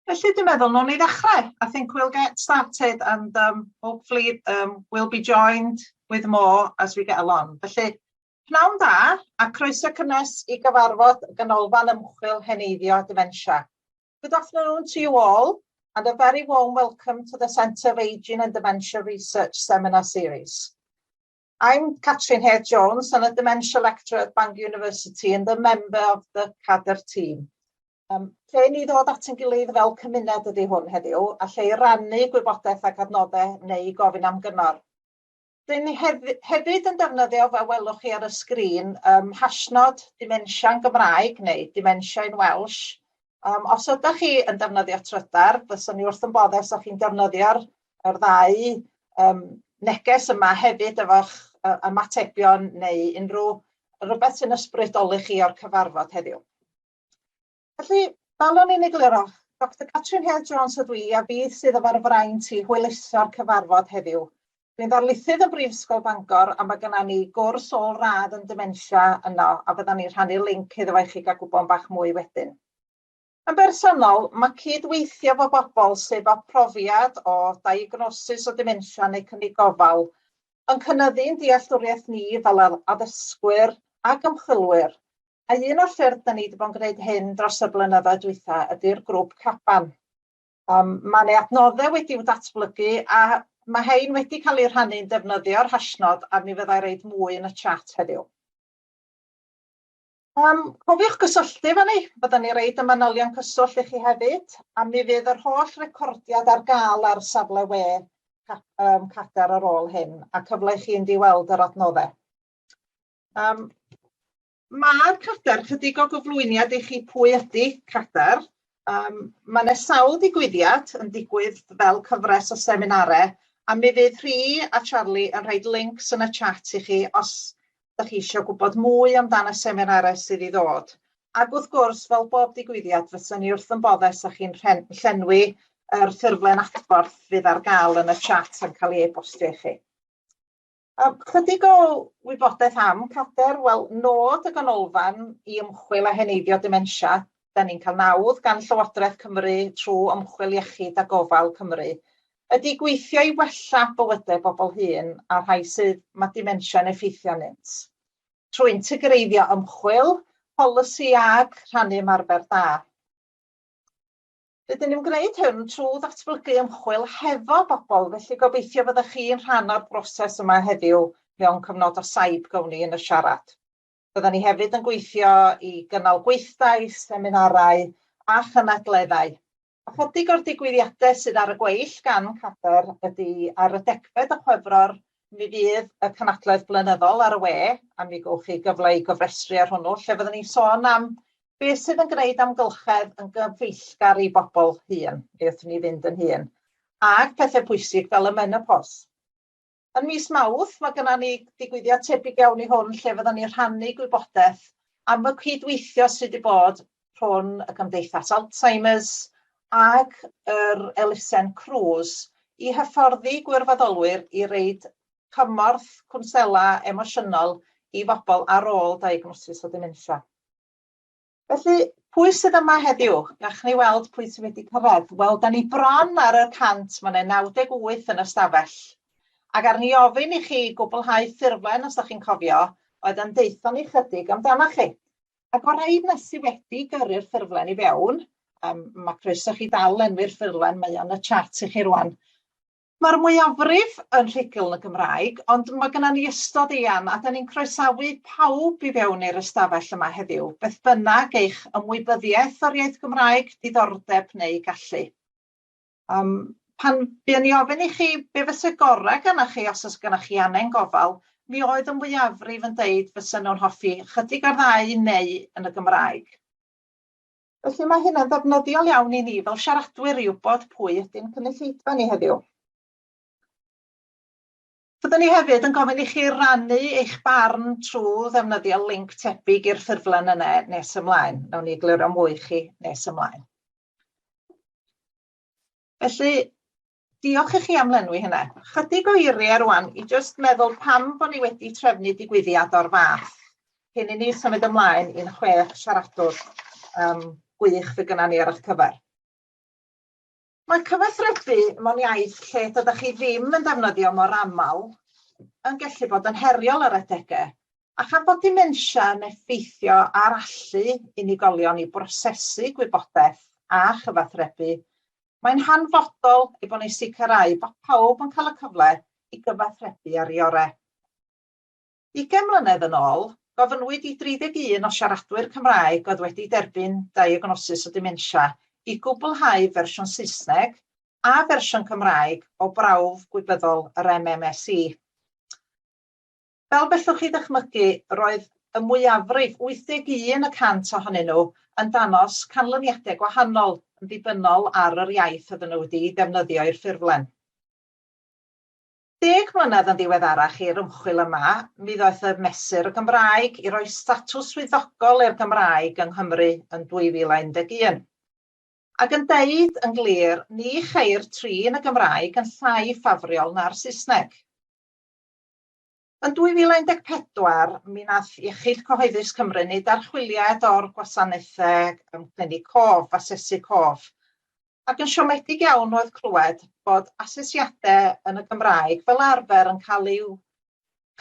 Felly dwi'n meddwl, nhw'n ni ddechrau. I think we'll get started and hopefully we'll be joined with more as we get along. Felly, pnawn da a croeso cynnes i gyfarfod ganolfan ymchwil heneiddio dementia. Good afternoon to you all and a very warm welcome to the Centre of Ageing and Dementia Research Seminar Series. I'm Catherine Hare-Jones and a Dementia Lecturer at Bangor University and a member of the CADR team. Lle ni ddod at yn gilydd fel cymuned ydy hwn heddiw, a lle i rannu gwybodaeth ac adnoddau neu gofyn am gyngor. Dyn ni hefyd yn defnyddio, fel welwch chi ar y sgrin, hashnod Dementia yn Gymraeg neu Dementia in Welsh. Os ydych chi yn defnyddio trydar, fyswn ni wrth yn boddus o'ch chi'n defnyddio'r ddau neges yma hefyd efo'ch ymatebion neu rhywbeth sy'n ysbrydoli chi o'r cyfarfod heddiw. Felly, fel o'n i'n egluro, Dr Catherine Hare-Jones ydw i a fi sydd efo'r fraint i hwyluso'r cyfarfod heddiw. Dwi'n ddarlithydd y Brifysgol Bangor a mae gennym ni gwrs ôl radd yn dementia yno a fyddan ni rhannu linc iddo fe i chi gael gwybod bach mwy wedyn. Yn bersonol, mae cydweithio efo bobl sydd efo profiad o diagnosis o dementia neu cynnig gofal yn cynyddu'n dealltwriaeth ni fel addysgwyr ac ymchwilwyr. A un o'r ffyrdd da ni wedi bod yn gwneud hyn dros y blynyddoedd dwytha ydy'r grŵp caban. Mae yna adnoddau wedi'w datblygu a mae hein wedi cael ei rhannu'n defnyddio'r hashnod a mi fyddai roid mwy yn y chat heddiw. Cofiwch gysylltu efo ni, byddwn ni roid y manylion cyswllt i chi hefyd, a mi fydd yr holl recordiad ar gael ar safle we CADR ar ôl hyn, a cyfle i chi yn di-weld yr adnoddau. Mae'r CADR chydig o gyflwyniad i chi pwy ydy CADR. Mae yna sawl digwyddiad yn digwydd fel cyfres o seminarau, a mi fydd Rhi a Charlie yn rhaid links yn y chat i chi os ydych chi eisiau gwybod mwy amdano y seminarau sydd i ddod. Ac wrth gwrs, fel bob digwyddiad, fyswn ni wrth yn boddus a chi'n llenwi yr ffurflen adborth fydd ar gael yn y chat yn cael ei e-bostio i chi. Chydig o wybodaeth am CADR, wel, nod y ganolfan i ymchwil a heneiddio dementia, da ni'n cael nawdd gan Llywodraeth Cymru trwy ymchwil iechyd a gofal Cymru, ydy gweithio i wella bywydau bobl hŷn a rhai sydd mae dementia yn effeithio arnynt. Trwy integreiddio ymchwil, polisi ag rhannu ymarfer da. Rydyn ni'n gwneud hyn trwy ddatblygu ymchwil hefo bobl, felly gobeithio byddwch chi'n rhan o'r broses yma heddiw mewn cyfnod o saib gawni yn y siarad. Byddwn ni hefyd yn gweithio i gynnal gweithdai, seminarau a chynadleddau. A chydig o'r digwyddiadau sydd ar y gweill gan CADR ydy ar y 10fed o Chwefror, mi fydd y cynadledd blynyddol ar y we, a mi gowch chi gyfle i gofrestru ar hwnnw, lle fyddwn ni'n sôn am beth sydd yn gwneud amgylchedd yn gyfeillgar i bobl hŷn, neu wrth ni fynd yn hŷn, ac pethau pwysig fel y menopos. Yn mis Mawrth, mae gennym ni digwyddiad tebyg iawn i hwn lle fyddwn ni rhannu gwybodaeth am y cydweithio sydd wedi bod rhwng y Gymdeithas Alzheimer's ac yr elusen Cruise i hyfforddi gwirfoddolwyr i reid cymorth cwnsela emosiynol i bobl ar ôl diagnosis o dementia. Felly, pwy sydd yma heddiw? Gallwn ni weld pwy sydd wedi cyrraedd. Wel, da ni bron ar y cant, mae yna 98 yn y stafell. Ac ar ni ofyn i chi gwblhau ffurflen, os ydych chi'n cofio, oedd yn deithio ni chydig amdano chi. Ac o rhaid nes i wedi gyrru'r ffurflen i fewn, mae croeso chi dal enwi'r ffurflen, mae o'n y chat i chi rwan. Mae'r mwyafrif yn rhugl yn y Gymraeg, ond mae gennym ni ystod eang a da ni'n croesawu pawb i fewn i'r ystafell yma heddiw, beth bynnag eich ymwybyddiaeth o'r iaith Gymraeg, diddordeb neu gallu. Pan buon ni ofyn i chi be fysa gorau gennych chi os oes gennych chi angen gofal, mi oedd y mwyafrif yn deud fysa nhw'n hoffi chydig o'r ddau neu yn y Gymraeg. Felly mae hynna'n ddefnyddiol iawn i ni fel siaradwyr i wybod pwy ydy'n cynulleidfa ni heddiw. Byddwn ni hefyd yn gofyn i chi rannu eich barn trwy ddefnyddio linc tebyg i'r ffurflen yna nes ymlaen. Nawn ni egluro mwy i chi nes ymlaen. Felly, diolch i chi am lenwi hynna. Chydig o eiriau rwan i jyst meddwl pam bod ni wedi trefnu digwyddiad o'r fath. Cyn i ni symud ymlaen i'n 6 siaradwr gwych fydd gyda ni ar eich cyfer. Mae cyfathrebu mewn iaith lle dydych chi ddim yn defnyddio mor aml yn gallu bod yn heriol ar adegau, a chan bod dementia yn effeithio ar allu unigolion i brosesu gwybodaeth a chyfathrebu, mae'n hanfodol i bod ni'n sicrhau bod pawb yn cael y cyfle i gyfathrebu ar ei orau. 20 mlynedd yn ôl, gofynnwyd i 31 o siaradwyr Cymraeg oedd wedi derbyn diagnosis o dementia i gwblhau fersiwn Saesneg a fersiwn Cymraeg o brawf gwybyddol yr MMSE. Fel bellwch chi ddychmygu, roedd y mwyafrif 81% ohonyn nhw yn danos canlyniadau gwahanol yn ddibynnol ar yr iaith oedden nhw wedi defnyddio i'r ffurflen. 10 mlynedd yn ddiweddarach i'r ymchwil yma, mi ddoeth y mesur y Gymraeg i roi statws swyddogol i'r Gymraeg yng Nghymru yn 2011. Ac yn deud yn glir, ni cheir trin y Gymraeg yn llai ffafriol na'r Saesneg. Yn 2014, mi nath Iechyd Cyhoeddus Cymru wneud archwiliad o'r gwasanaethau clinig cof, asesu cof, ac yn siomedig iawn oedd clywed bod asesiadau yn y Gymraeg fel arfer yn cael i'w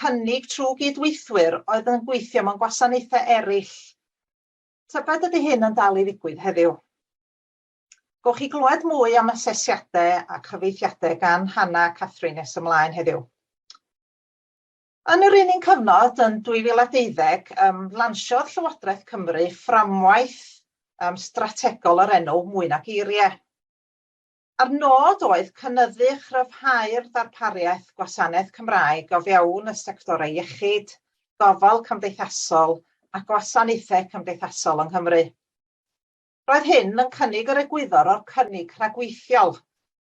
cynnig trwy gydweithwyr oedd yn gweithio mewn gwasanaethau eraill. Tybed ydy hyn yn dal i ddigwydd heddiw. Gwch chi glywed mwy am asesiadau a chyfeithiadau gan Hannah Catherine nes ymlaen heddiw. Yn yr un cyfnod yn 2012, lansiodd Llywodraeth Cymru fframwaith strategol yr enw Mwy Nag Eiriau. A'r nod oedd cynyddu chryfhau'r ddarpariaeth gwasanaeth Cymraeg o fewn y sectorau iechyd, gofal cymdeithasol a gwasanaethau cymdeithasol yng Nghymru. Roedd hyn yn cynnig yr egwyddor o'r cynnig rhagweithiol,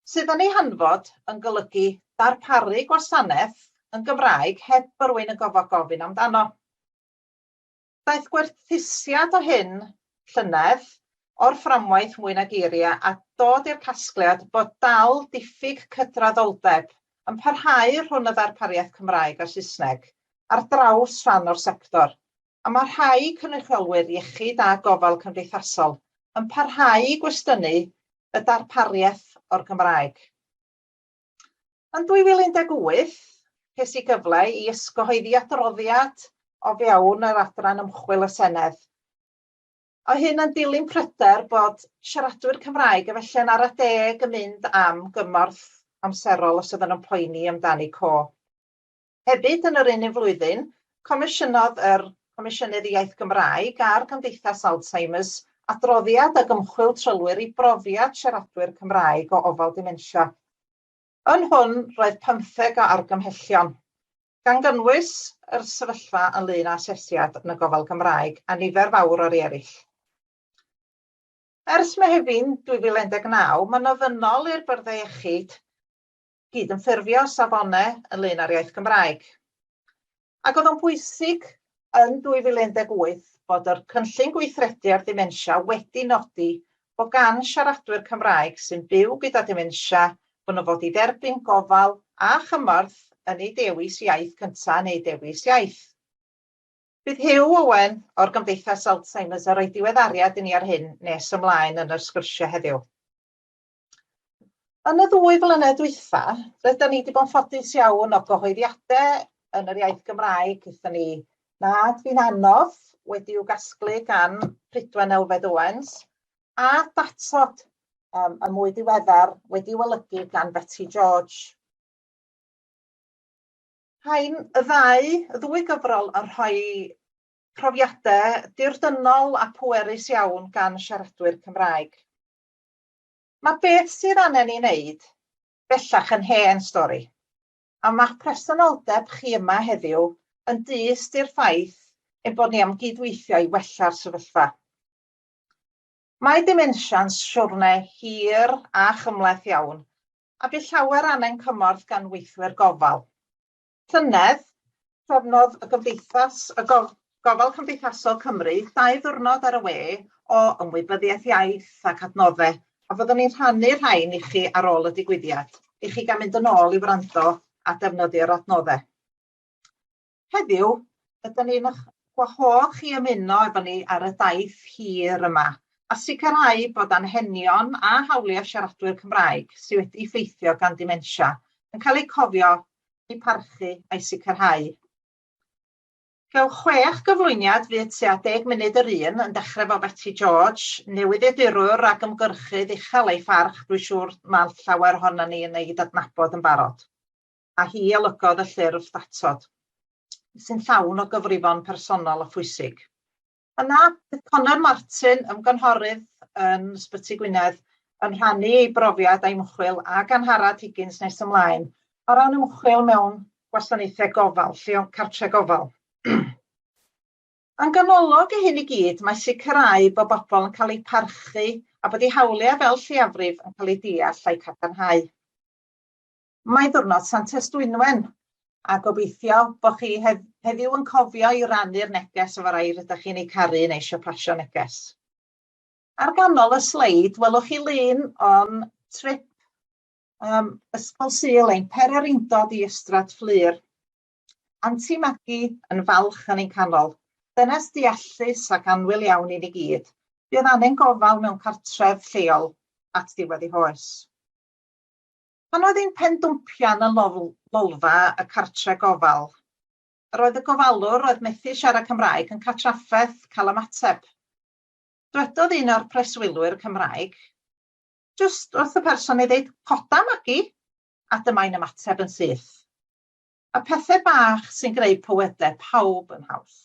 sydd yn ei hanfod yn golygu darparu gwasanaeth yn Gymraeg heb bod rywun yn gofod gofyn amdano. Daeth gwerthusiad o hyn llynedd o'r fframwaith Mwy Nag Eiriau a dod i'r casgliad bod dal diffyg cydraddoldeb yn parhau rhwng y ddarpariaeth Cymraeg a Saesneg ar draws rhan o'r sector, a mae rhai cynrychiolwyr iechyd a gofal cymdeithasol yn parhau i gwestiynu y darpariaeth o'r Gymraeg. Yn 2018, ces i gyfle i ysgyhoeddi adroddiad o fewn yr adran ymchwil y Senedd. O hyn yn dilyn pryder bod siaradwyr Cymraeg efallai'n ar y deg yn mynd am gymorth amserol os ydyn nhw'n poeni amdani co. Hefyd yn yr un flwyddyn, comisiynodd yr Comisiynydd Iaith Gymraeg a'r Gymdeithas Alzheimer's adroddiad ag ymchwil trylwyr i brofiad siaradwyr Cymraeg o ofal dementia. Yn hwn, roedd 15 o argymhellion, gan gynnwys yr sefyllfa ynglŷn â asesiad yn y gofal Gymraeg a nifer fawr o'r eraill. Ers Mehefin 2019, mae'n ofynnol i'r byrdde iechyd gydymffurfio safonau ynglŷn â'r iaith Gymraeg. Ac oedd o'n bwysig yn 2018 bod yr cynllun gweithredu ar dementia wedi nodi bod gan siaradwyr Cymraeg sy'n byw gyda dementia bod nhw fod i dderbyn gofal a chymorth yn ei dewis iaith cyntaf neu dewis iaith. Bydd Huw Owen o'r Gymdeithas Alzheimer's a roi diweddariad i ni ar hyn nes ymlaen yn yr sgwrsio heddiw. Yn y 2 flynedd dwytha, rydyn ni wedi bod yn ffodus iawn o gyhoeddiadau yn yr iaith Gymraeg. Gyda ni Nad Fi'n Anodd wedi i'w gasglu gan Prydwen Elfed Owens a datod y mwy diweddar wedi wylygu gan Betty George. Y ddwy gyfrol yn rhoi profiadau dirdynol a pwerus iawn gan siaradwyr Cymraeg. Mae beth sydd angen i wneud bellach yn hen stori, a mae presenoldeb chi yma heddiw yn dyst i'r ffaith ein bod ni am gydweithio i wella'r sefyllfa. Mae dementia'n siwrne hir a chymhleth iawn, a bydd llawer angen cymorth gan weithwyr gofal. Llynedd, trefnodd y Gofal Cymdeithasol Cymru 2 ddiwrnod ar y we o ymwybyddiaeth iaith ac adnoddau, a fyddwn ni'n rhannu'r rhain i chi ar ôl y digwyddiad, i chi gael mynd yn ôl i wrando a defnyddio'r adnoddau. Heddiw, ydyn ni'n gwahodd chi ymuno efo ni ar y daith hir yma, a sicrhau bod anghenion a hawliau siaradwyr Cymraeg sydd wedi effeithio gan dementia yn cael eu cofio, eu parchu a'i sicrhau. Gewch 6 gyflwyniad fydd tua 10 munud yr un yn dechrau fo Betty George, newyddiadurwr ac ymgyrchydd uchel ei pharch, dwi'n siŵr mae llawer ohono ni yn ei adnabod yn barod. A hi olygodd y llyrf datod, sy'n llawn o gyfrifon personol a phwysig. Yna, bydd Conor Martin, ymgynghorydd yn Ysbyty Gwynedd, yn rhannu ei brofiad a'i ymchwil a gan Harald Higgins nes ymlaen o ran ymchwil mewn gwasanaethau gofal, cartref gofal. Yn ganolog i hyn i gyd, mae sicrhau bod bobl yn cael eu parchu a bod eu hawliau fel lleiafrif yn cael eu deall a'i cadarnhau. Mae ddiwrnod Santes Dwynwen, a gobeithio bod chi heddiw yn cofio i rannu'r neges efo rai rydych chi'n ei caru neu eisiau pasio neges. Ar ganol y sleid, welwch chi lun o'n trip Ysgol Sul ein pererindod i Ystrad Fflur. Aunty Maggie yn falch yn ein canol, dynes deallus ac anwyl iawn i ni gyd, bydd angen gofal mewn cartref lleol at diwedd ei hoes. Pan oedd ein pendwmpian yn lolfa y cartref gofal, roedd y gofalwr oedd methu siarad Cymraeg yn cael trafferth cael ymateb. Dywedodd un o'r preswylwyr Cymraeg, jyst wrth y person ei ddeud, coda Maggie, a dyma'n ymateb yn syth. A pethau bach sy'n greu pywedau pawb yn haws.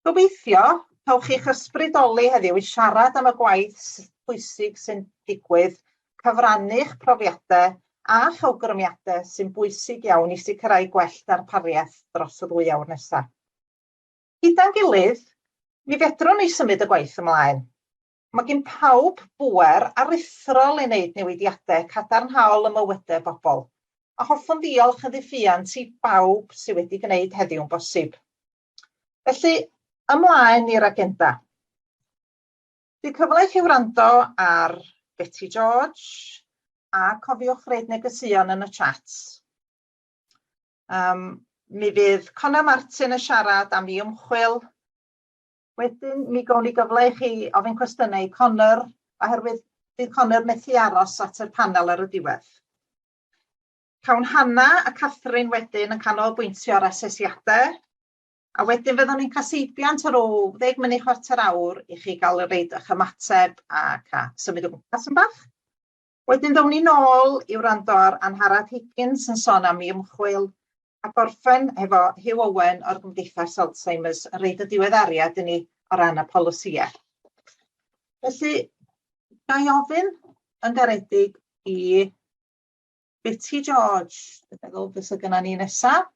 Gobeithio, pawch chi'ch ysbrydoli heddiw i siarad am y gwaith pwysig sy'n digwydd, cyfrannu'ch profiadau a chawgrymiadau sy'n bwysig iawn i sicrhau gwell darpariaeth dros y 2 awr nesaf. Gyda'n gilydd, mi fedrwn ni symud y gwaith ymlaen. Mae gen pawb bŵer aruthrol i wneud newidiadau cadarnhaol y mywydau bobl, a hoffwn ddiolch yn ddiffiant i bawb sydd wedi gwneud heddiw'n bosib. Felly, ymlaen i'r agenda. Bydd cyfle i chi wrando ar Betty George a cofiwch roid negeseuon yn y chat. Mi fydd Conor Martin yn siarad am ei ymchwil. Wedyn, mi gawn ni gyfle i chi ofyn cwestiynau i Conor, oherwydd bydd Conor methu aros at y panel ar y diwedd. Cawn Hannah a Catherine wedyn yn canolbwyntio ar asesiadau, a wedyn fyddwn ni'n cael seibiant ar ôl 10 munud 15 awr i chi gael y reid eich ymateb ac symud o gwmpas yn bach. Wedyn ddawn ni nôl i wrando ar Harald Higgins yn sôn am ei ymchwil a gorffen efo Hugh Owen o'r Gymdeithas Alzheimer's yn reid y diweddariad i ni o ran y polisïau. Felly, ga i ofyn yn garedig i Betty George, dwi'n meddwl beth sydd gyda ni nesaf,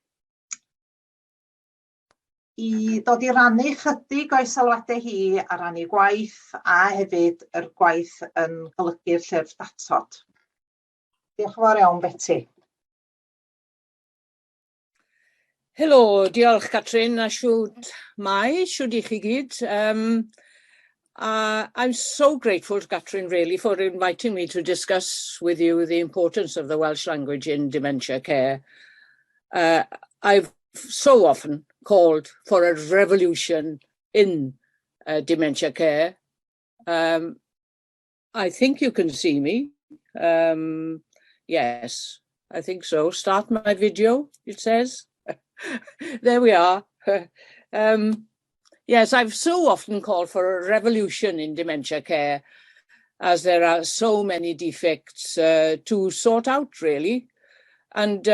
i ddod i rannu chydig o'i sylwadau hi a rannu gwaith a hefyd yr gwaith yn golygu'r llyrf datod. Diolch yn fawr iawn, Betty. Helo, diolch Catrin, a siwt i chi gyd. I'm so grateful to Catherine really for inviting me to discuss with you the importance of the Welsh language in dementia care. I've so often called for a revolution in dementia care. I think you can see me. Yes, I think so. Start my video, it says. There we are. Yes, I've so often called for a revolution in dementia care, as there are so many defects to sort out, really. And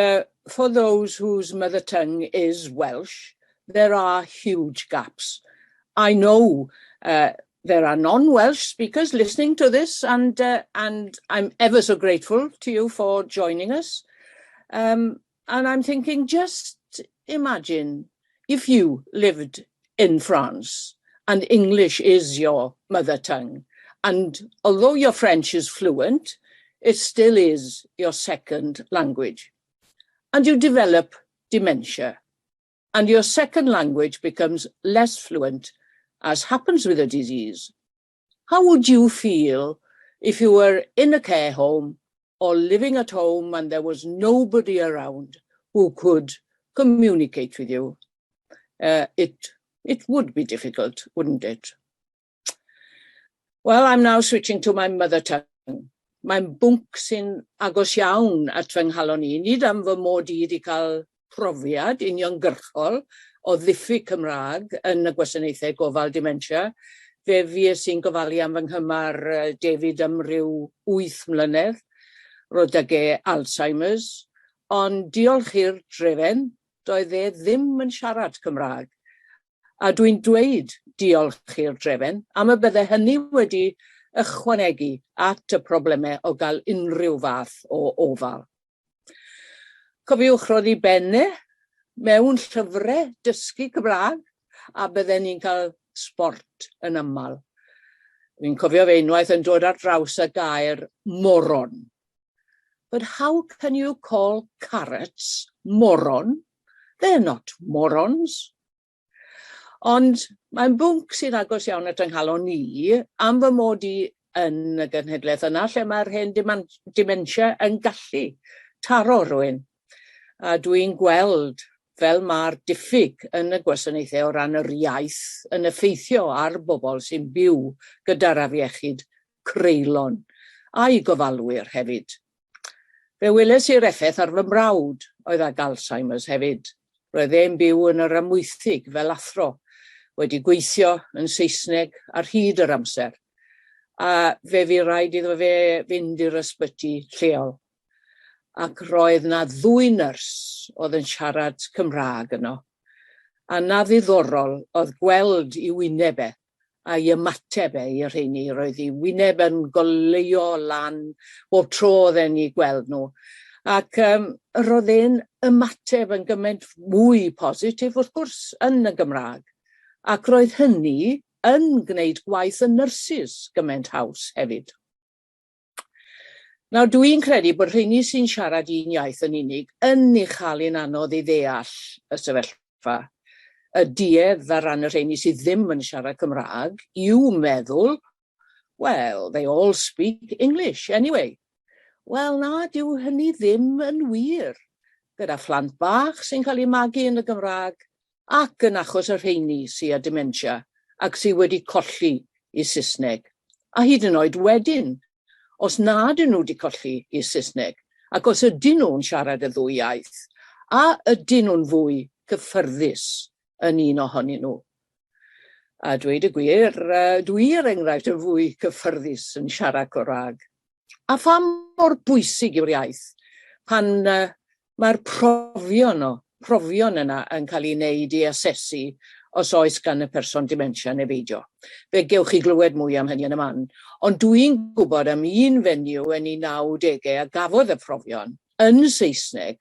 for those whose mother tongue is Welsh, there are huge gaps. I know there are non-Welsh speakers listening to this, and I'm ever so grateful to you for joining us. And I'm thinking, just imagine if you lived in France and English is your mother tongue, and although your French is fluent, it still is your second language. And you develop dementia, and your second language becomes less fluent, as happens with a disease. How would you feel if you were in a care home or living at home and there was nobody around who could communicate with you? It would be difficult, wouldn't it? Well, I'm now switching to my mother tongue. Mae'n bwnc sy'n agos iawn at fy nghalon i, nid am fy mod i wedi cael profiad uniongyrchol o ddiffyg Cymraeg yn y gwasanaethau gofal dementia. Fe fues i'n gofalu am fy nghymar David am ryw 8 mlynedd, roedd ag Alzheimer's, ond diolch i'r drefen, doedd e ddim yn siarad Cymraeg. A dwi'n dweud diolch i'r drefen am y bydde hynny wedi ychwanegu at y problemau o gael unrhyw fath o ofal. Cofiwch roedd i benne mewn llyfrau dysgu Cymraeg a bydden ni'n cael sport yn aml. Fi'n cofio fe unwaith yn dod ar draws y gair moron. But how can you call carrots moron? They're not morons. Ond mae'n bwnc sy'n agos iawn at ynghalon ni am fy mod i yn y genhedlaeth yna lle mae'r hen dementia yn gallu taro rhywun. A dwi'n gweld fel mae'r diffyg yn y gwasanaethau o ran yr iaith yn effeithio ar bobl sy'n byw gyda'r afiechyd creulon a'i gofalwyr hefyd. Fe weles i'r effaith ar fy mrawd oedd ag Alzheimer's hefyd. Roedd e'n byw yn yr amwythig fel athro, wedi gweithio yn Saesneg ar hyd yr amser. A fe fi rhaid iddo fe fynd i'r ysbyty lleol. Ac roedd na 2 nyrs oedd yn siarad Cymraeg yno. A na ddiddorol oedd gweld i wyneb a'i ymateb i'r rheini. Roedd i wyneb yn goleuo lan bob tro oedden ni gweld nhw. Ac roedd e'n ymateb yn gymaint mwy positif wrth gwrs yn y Gymraeg. Ac roedd hynny yn gwneud gwaith y nyrsys gymaint haws hefyd. Nawr dwi'n credu bod rheini sy'n siarad un iaith yn unig yn ei chael yn anodd i ddeall y sefyllfa. Y duedd ar ran y rheini sydd ddim yn siarad Cymraeg i'w meddwl, well, they all speak English anyway. Wel na, dyw hynny ddim yn wir. Gyda phlant bach sy'n cael ei magu yn y Gymraeg ac yn achos y rheini sy'n â dementia ac sydd wedi colli i Saesneg. A hyd yn oed wedyn, os nad ydyn nhw wedi colli i Saesneg, ac os ydyn nhw'n siarad y 2 iaith, a ydyn nhw'n fwy cyffyrddus yn un ohonyn nhw. A dweud y gwir, dwi'r enghraifft yn fwy cyffyrddus yn siarad Cymraeg. A pha mor bwysig yw'r iaith pan mae'r profion yna yn cael ei wneud i asesu os oes gan y person dementia neu beidio. Fe gewch chi glywed mwy am hynny yn y man. Ond dwi'n gwybod am un fenyw yn ei 90au a gafodd y profion yn Saesneg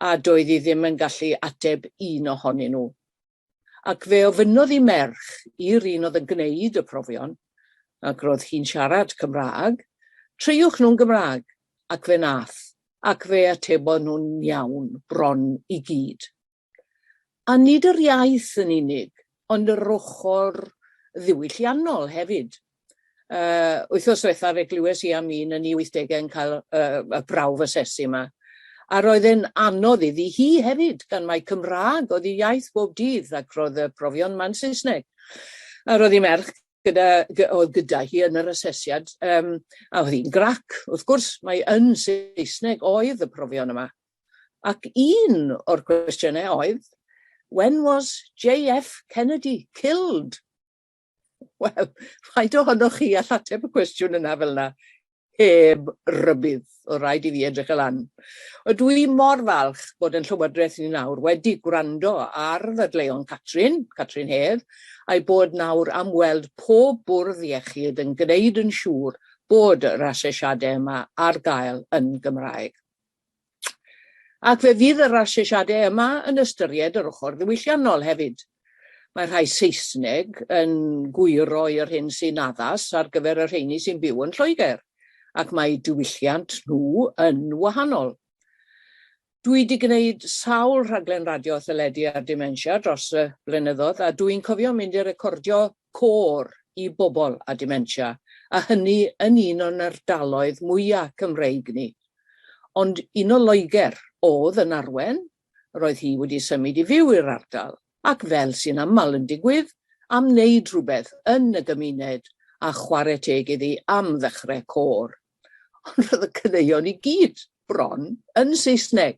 a doedd hi ddim yn gallu ateb un ohonyn nhw. Ac fe ofynnodd i merch i'r un oedd yn gwneud y profion, ac roedd hi'n siarad Cymraeg, treiwch nhw'n Gymraeg, ac fe nath, ac fe atebodd nhw'n iawn, bron i gyd. A nid yr iaith yn unig, ond yr ochr ddiwylliannol hefyd. Wythnos diwethaf fe glywes i am un yn 80au yn cael y brawf asesu yma. A roedd e'n anodd iddi hi hefyd, gan mai Cymraeg oedd ei iaith bob dydd ac roedd y profion ma'n Saesneg. A roedd ei merch gyda hi yn yr asesiad, a oedd hi'n grac. Wrth gwrs, mae yn Saesneg oedd y profion yma. Ac un o'r cwestiynau oedd, when was J.F. Kennedy killed? Wel, rhaid ohonoch chi all ateb y cwestiwn yna fel yna. Heb rybydd, o rhaid i fi edrych y lan. Dwi mor falch bod yn Llywodraeth ni nawr wedi gwrando ar ddadleuon Catrin Hedd, a'i bod nawr am weld pob bwrdd iechyd yn gwneud yn siŵr bod yr asesiadau yma ar gael yn Gymraeg. Ac fe fydd yr asesiadau yma yn ystyried yr ochr ddiwylliannol hefyd. Mae rhai Saesneg yn gwyro i'r hyn sy'n addas ar gyfer y rheini sy'n byw yn Lloegr, ac mae diwylliant nhw yn wahanol. Dwi wedi gwneud sawl rhaglen radio theledu ar dementia dros y blynyddoedd, a dwi'n cofio mynd i recordio côr i bobl a dementia, a hynny yn un o'n ardaloedd mwyaf Cymreig ni. Ond un o Loegr oedd yn Arwen, roedd hi wedi symud i fyw i'r ardal, ac fel sy'n aml yn digwydd, am wneud rhywbeth yn y gymuned a chwarae teg iddi am ddechrau côr. Ond roedd y caneuon i gyd bron yn Saesneg,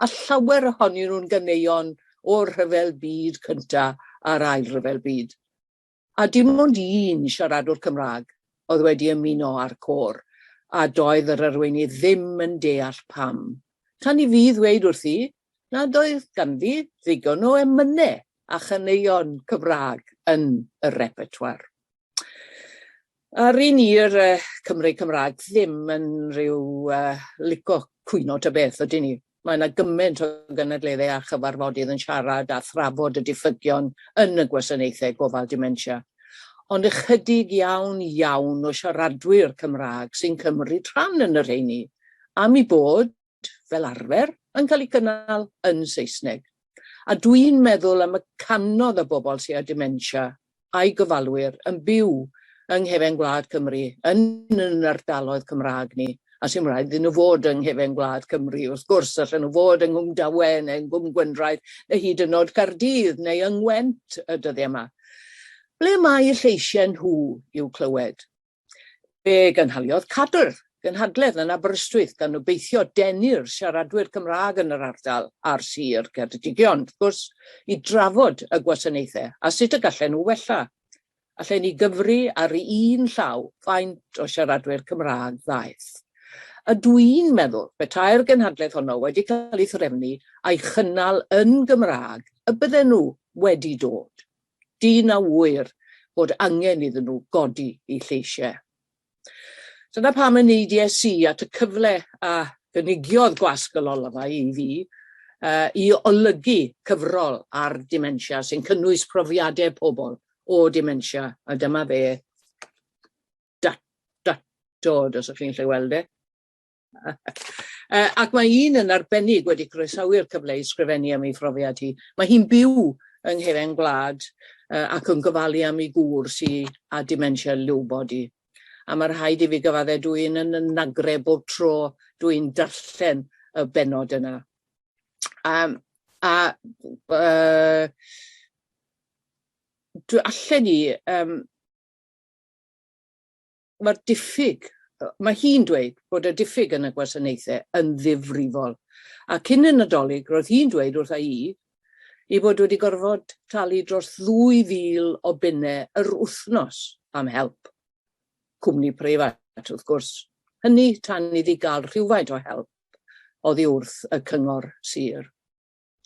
a llawer ohonyn nhw'n ganeuon o'r rhyfel byd cynta a'r ail rhyfel byd. A dim ond un siaradwr Cymraeg oedd wedi ymuno â'r côr, a doedd yr arweinydd ddim yn deall pam. Tan i fi ddweud wrthi, nad oedd ganddi ddigon o emynau a chaneuon Cymraeg yn y repertoire. Ar un i'r Cymru Cymraeg ddim yn rhyw lico cwyno ta beth ydyn ni. Mae yna gymaint o gynadleddau a chyfarfodydd yn siarad a thrafod y diffygion yn y gwasanaethau gofal dementia. Ond ychydig iawn o siaradwyr Cymraeg sy'n cymryd rhan yn yr rheini, am ei bod, fel arfer, yn cael ei cynnal yn Saesneg. A dwi'n meddwl am y canoedd o bobl sy'n â dementia a'i gofalwyr yn byw yng nghefn gwlad Cymru, yn ardaloedd Cymraeg ni, a sy'n rhaid iddyn nhw fod yng nghefn gwlad Cymru, wrth gwrs, allan nhw fod yng Nghwm Dawen, neu yng Nghwm Gwendraeth, neu hyd yn oed Caerdydd, neu yng Ngwent y dyddiau yma. Ble mae eu lleisiau nhw i'w clywed? Fe gynhaliodd CADR, gynhadledd yn Aberystwyth, gan obeithio denu'r siaradwyr Cymraeg yn yr ardal a'r sir Ceredigion, wrth gwrs, i drafod y gwasanaethau, a sut y gallen nhw wella. Allen ni gyfri ar un llaw faint o siaradwyr Cymraeg ddaeth. A dwi'n meddwl, petai'r gynhadledd honno wedi cael ei threfnu a'i chynnal yn Gymraeg, y bydden nhw wedi dod. Dyn a wyr bod angen iddyn nhw godi eu lleisiau. Dyna pam yn neidiais i at y cyfle a gynigiodd gwasg y olygfa i fi i olygu cyfrol ar dementia sy'n cynnwys profiadau pobl o dementia, a dyma fe datod, os ydych chi'n lle weld e. Ac mae un yn arbennig wedi croesawu'r cyfle i sgrifennu am ei phrofiad hi. Mae hi'n byw yng nghefn gwlad ac yn gofalu am ei gŵr sy'n â dementia liwbod hi. A mae rhaid i fi gyfadde dwi'n yn nagrau bob tro dwi'n darllen y benod yna. Allen ni, mae'r diffyg, mae hi'n dweud bod y diffyg yn y gwasanaethau yn ddifrifol. A cyn y Nadolig, roedd hi'n dweud wrtha i bod wedi gorfod talu dros 2,000 o bunnau yr wythnos am help. Cwmni preifat, wrth gwrs. Hynny tan iddi gael rhywfaint o help oddi wrth y cyngor sir.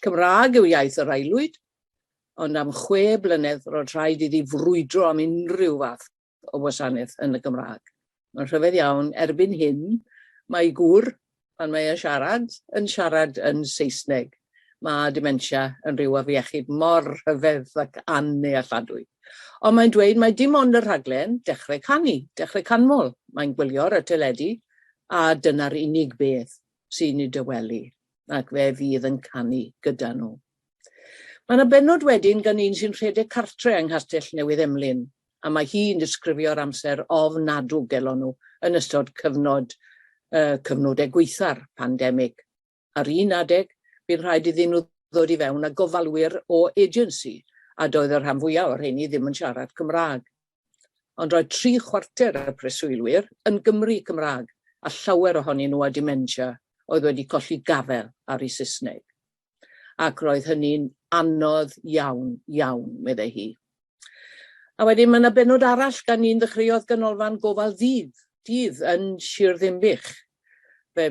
Cymraeg yw iaith yr aelwyd, ond am 6 blynedd roedd rhaid iddi frwydro am unrhyw fath o wasanaeth yn y Gymraeg. Mae'n rhyfedd iawn, erbyn hyn, mae gŵr, pan mae yn siarad yn Saesneg. Mae dementia yn rhyw afiechyd mor rhyfedd ac annealladwy. Ond mae'n dweud mae dim ond y rhaglen dechrau canmol. Mae'n gwylio'r y teledu a dyna'r unig beth sy'n ei dywelu, ac fe fydd yn canu gyda nhw. Mae yna benod wedyn gan un sy'n rhedeg cartre yng Nghastell Newydd Emlyn, a mae hi'n disgrifio'r amser ofnadw gelon nhw yn ystod cyfnodau gweitha'r pandemig. Ar un adeg, bydd rhaid iddyn nhw ddod i fewn a gofalwyr o agency, a doedd yr rhan fwyaf o'r rheini ddim yn siarad Cymraeg. Ond roedd 3/4 y preswylwyr yn Gymru Cymraeg, a llawer ohonyn nhw â dementia oedd wedi colli gafel ar ei Saesneg. Ac roedd hynny'n anodd iawn, meddai hi. A wedyn mae yna benod arall gan un ddechreuodd ganolfan gofal dydd yn Sir Ddimbych. Fe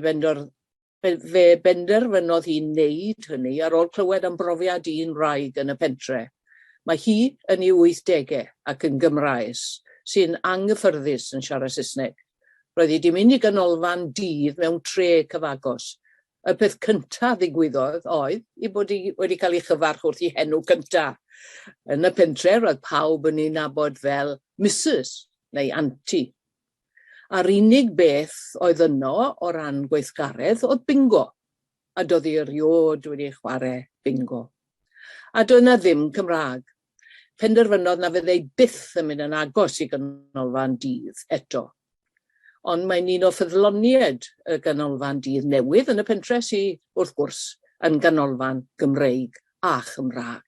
benderfynodd hi'n neud hynny ar ôl clywed am brofiad un wraig yn y pentre. Mae hi yn ei 80au ac yn Gymraes, sy'n anghyffyrddus yn siarad Saesneg. Roedd hi di mynd i ganolfan dydd mewn tre cyfagos. Y peth cyntaf ddigwyddodd oedd i bod hi wedi cael ei chyfarch wrth ei henw cyntaf. Yn y pentre roedd pawb yn ei nabod fel Mrs. neu Auntie. A'r unig beth oedd yno o ran gweithgaredd oedd bingo, a doedd hi eriod wedi chwarae bingo. A doedd yna ddim Cymraeg. Penderfynodd na fyddai byth yn mynd yn agos i ganolfan dydd eto. Ond mae'n un o ffyddloniaid y ganolfan dydd newydd yn y pentre sy'n wrth gwrs yn ganolfan Gymreig a Chymraeg.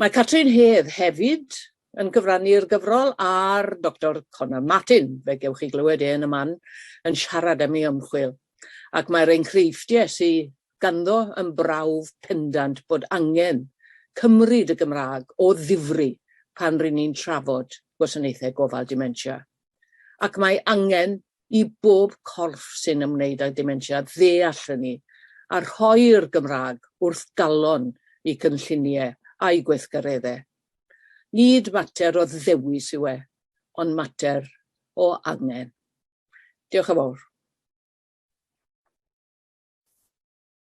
Mae Catrin Hedd hefyd yn gyfrannu'r gyfrol a'r Dr Conor Martin, fe gewch chi glywed yn y man, yn siarad am ei ymchwil. Ac mae'r enghreifftiau sydd ganddo yn brawf pendant bod angen cymryd y Gymraeg o ddifri pan rydyn ni'n trafod gwasanaethau gofal dementia. Ac mae angen i bob corff sy'n ymwneud â dementia ddeall hynny a rhoi'r Gymraeg wrth galon i cynlluniau a'i gweithgareddau. Nid mater o ddewis yw e, ond mater o angen. Diolch yn fawr.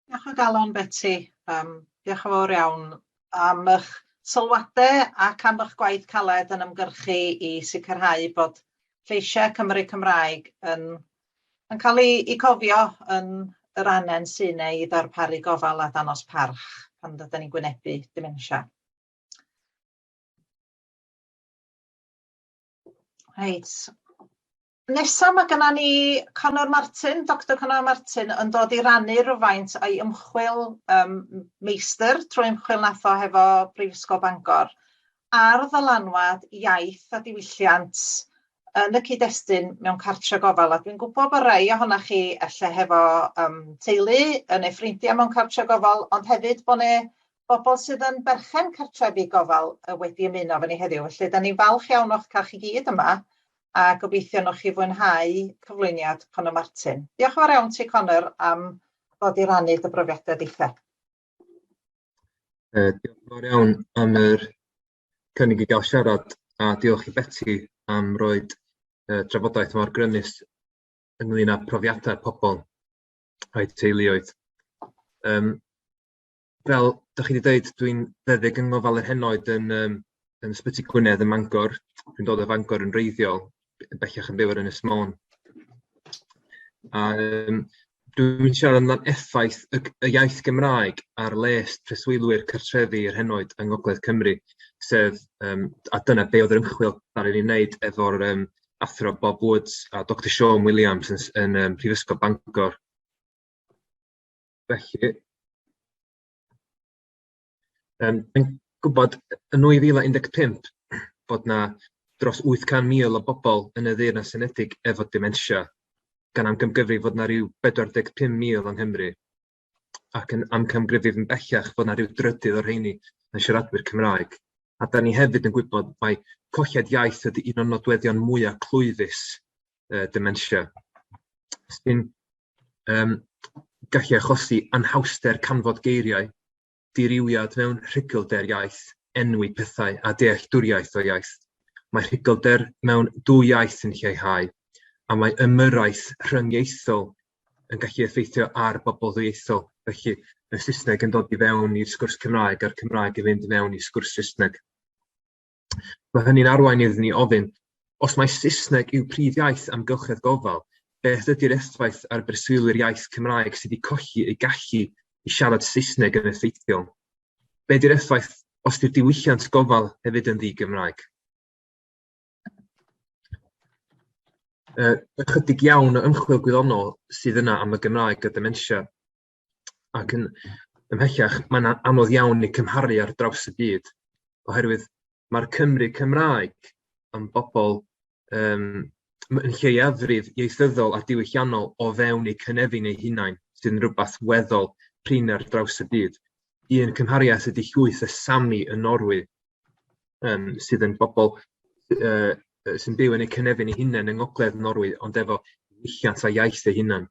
Diolch o galon, Betty. Diolch yn fawr iawn am eich sylwadau ac am eich gwaith caled yn ymgyrchu i sicrhau bod lleisiau Cymru Cymraeg yn cael ei cofio yn yr anen sy'n ei ddarparu gofal a danos parch pan dydyn ni'n gwynebu dementia. Reit. Nesa mae gennym ni Conor Martin, Dr Conor Martin, yn dod i rannu rhywfaint o'i ymchwil meistr trwy ymchwil nath o hefo Brifysgol Bangor ar ddylanwad iaith a diwylliant yn y cyd-destun mewn cartre gofal. A dwi'n gwybod bod rhai ohonoch chi ella hefo teulu yn eu ffrindiau mewn cartre gofal, ond hefyd bod ne bobl sydd yn berchen cartrefi gofal wedi ymuno efo ni heddiw. Felly, da ni'n falch iawn o'ch cael chi gyd yma a gobeithio nhw'ch chi fwynhau cyflwyniad Conor Martin. Diolch yn fawr iawn ti, Conor, am ddod i rannu dy brofiadau deitha. Diolch yn fawr iawn am yr cynnig i gael siarad, a diolch i Betty am roed drafodaeth mor grymus ynglyn â profiadau pobl a'i teuluoedd. Fel ydych chi wedi dweud, dwi'n feddyg yng ngofal yr henoed yn Ysbyty Gwynedd ym Mangor. Dwi'n dod o Fangor yn wreiddiol, bellach yn byw ar Ynys Môn. A dwi'n siarad amdan effaith y iaith Gymraeg ar les preswylwyr cartrefi yr henoed yng Ngogledd Cymru, sef, a dyna be oedd yr ymchwil ar ei wneud efo'r athro Bob Woods a Dr Siôn Williams yn Prifysgol Bangor. Felly, yn gwybod yn 2015 bod na dros 800,000 o bobl yn y Ddeyrnas Unedig efo dementia, gan amgymgyfri fod na rhyw 45,000 yng Nghymru, ac yn amcamgryfydd yn bellach fod na rhyw drydydd o'r rheini yn siaradwyr Cymraeg. A da ni hefyd yn gwybod mai colliad iaith ydy un o'r nodweddion mwyaf clwyfus dementia, sy'n gallu achosi anhawster canfod geiriau, diriwiad mewn rhugylder iaith, enwi pethau a dealltwriaeth o iaith. Mae rhugylder mewn dwy iaith yn lleihau, a mae ymyrraeth rhyngieithol yn gallu effeithio ar bobl ddwyieithol. Felly, y Saesneg yn dod i fewn i'r sgwrs Cymraeg a'r Cymraeg i fynd i fewn i'r sgwrs Saesneg. Mae hynny'n arwain iddyn ni ofyn, os mae Saesneg yw prif iaith amgylchedd gofal, beth ydy'r effaith ar breswylwyr iaith Cymraeg sydd wedi colli eu gallu i siarad Saesneg yn effeithiol? Be ydy'r effaith os ydy'r diwylliant gofal hefyd yn ddi-Gymraeg? Ychydig iawn o ymchwil gwyddonol sydd yna am y Gymraeg a dementia, ac yn ymhellach mae'n anodd iawn i cymharu ar draws y byd, oherwydd mae'r Cymry Cymraeg yn bobl yn lleiafrif ieithyddol a diwylliannol o fewn eu cynefin eu hunain, sydd yn rhywbeth weddol prin ar draws y byd. Un cymhariaeth ydy llwyth y Sami yn Norwy, sydd yn bobl sy'n byw yn eu cynefin eu hunain yng Ngogledd Norwy, ond efo diwylliant a iaith eu hunain.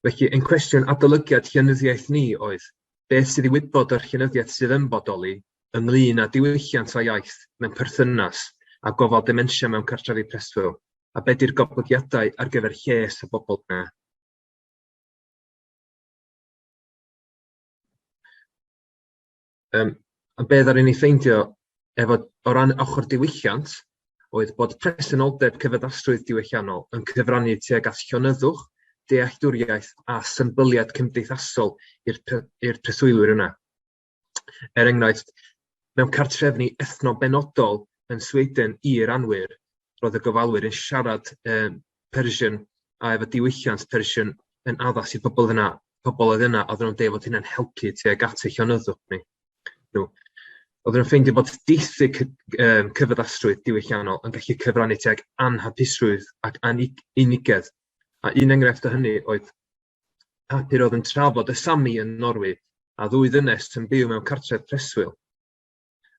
Felly, yn cwestiwn adolygiad llenyddiaeth ni oedd, beth sydd i wybod o'r llenyddiaeth sydd yn bodoli ynglyn â diwylliant a iaith mewn perthynas a gofal dementia mewn cartrefi preswyl, a be ydy'r goblygiadau ar gyfer lles y bobl yna. A be ddaru ni ffeindio o ran ochr diwylliant oedd bod presenoldeb cyfeddasrwydd diwylliannol yn cyfrannu tuag at llonyddwch, dealltwriaeth a symbyliad cymdeithasol i'r preswylwyr yna. Enghraifft, mewn cartrefni ethno-benodol yn Sweden i'r anwyr, roedd y gofalwyr yn siarad Persian a efo diwylliant Persian yn addas i'r pobl oedd yna, oedden nhw'n deud fod hynna'n helpu tuag at eu llonyddwch ni. Oedden nhw'n ffeindio bod diffyg cyfeddasrwydd diwylliannol yn gallu cyfrannu tuag anhapusrwydd ac unigedd. A un enghraifft o hynny oedd papur oedd yn trafod y Sami yn Norwy a ddwy ddynes yn byw mewn cartref preswyl.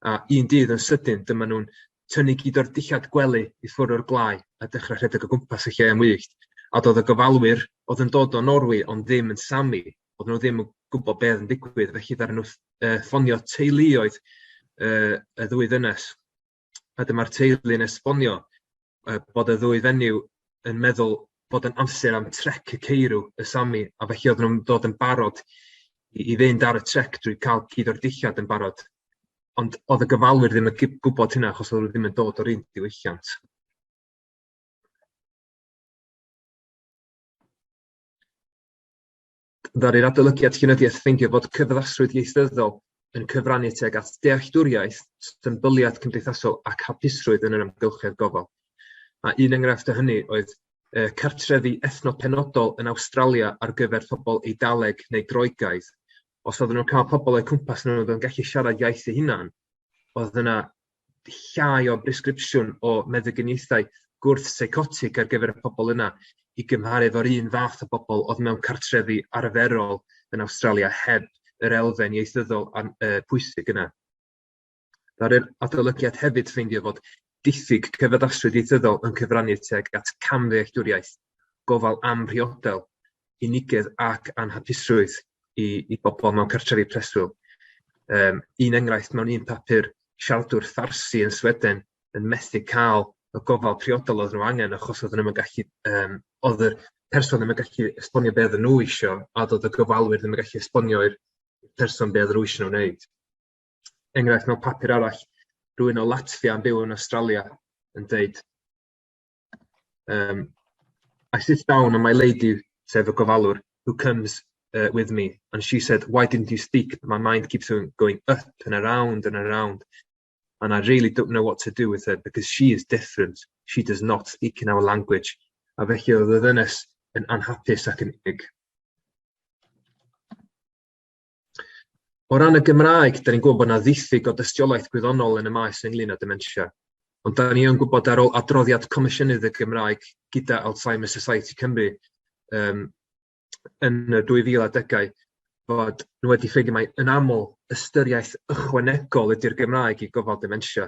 A un dydd yn sydyn, dyma nhw'n tynnu gyd o'r dillad gwely i ffwrdd o'r gwlâu a dechrau rhedeg o gwmpas y lle yn wyllt. A doedd y gofalwyr oedd yn dod o Norwy ond ddim yn Sami, oedd nhw ddim yn gwybod beth yn digwydd, felly ddaru nhw ffonio teuluoedd y ddwy ddynes. A dyma'r teulu yn esbonio bod y ddwy fenyw yn meddwl bod yn amser am trec y ceirw y Sami, a felly oedd nhw'n dod yn barod i fynd ar y trec drwy cael gyd o'r dillad yn barod. Ond oedd y gofalwyr ddim yn gwybod hynna achos oedd nhw ddim yn dod o'r un diwylliant. Ddaru'r adolygiad llenyddiaeth ffeindio bod cyfeddasrwydd ieithyddol yn cyfrannu tuag at dealltwriaeth, symboliad cymdeithasol ac hapusrwydd yn yr amgylchedd gofal. A un enghraifft o hynny oedd cartrefi ethnopenodol yn Awstralia ar gyfer pobl Eidaleg neu Groegaidd. Os oedden nhw'n cael pobl o'i cwmpas nhw oedd yn gallu siarad iaith eu hunan, oedd yna llai o bresgripsiwn o meddyginiaethau gwrth-psychotig ar gyfer y pobl yna i gymharu efo'r un fath o bobl oedd mewn cartrefi arferol yn Awstralia heb yr elfen ieithyddol pwysig yna. Ddaru'r adolygiad hefyd ffeindio fod diffyg cyfeddasrwydd ieithyddol yn cyfrannu tuag at camddealltwriaeth, gofal am priodol, unigedd ac anhapusrwydd i bobl mewn cartrefi preswyl. Un enghraifft mewn un papur, siaradwr Farsi yn Sweden yn methu cael y gofal priodol oedd nhw angen achos oedd oedd y person ddim yn gallu esbonio beth nhw isio a oedd y gofalwyr ddim yn gallu esbonio i'r person beth nhw isio nhw wneud. Enghraifft mewn papur arall, rhywun o Latvia yn byw yn Australia yn dweud I sit down on my lady, sef y gofalwr, who comes with me, and she said, why didn't you speak? My mind keeps going up and around, and I really don't know what to do with her because she is different. She does not speak in our language. A felly oedd y ddynes yn anhapus ac yn unig. O ran y Gymraeg, da ni'n gwybod bod yna ddiffyg o dystiolaeth gwyddonol yn y maes ynglyn â dementia. Ond da ni yn gwybod ar ôl adroddiad Comisiynydd y Gymraeg gyda Alzheimer's Society Cymru yn y 2010au fod nhw wedi ffeindio mai yn aml ystyriaeth ychwanegol ydy'r Gymraeg i gofal dementia.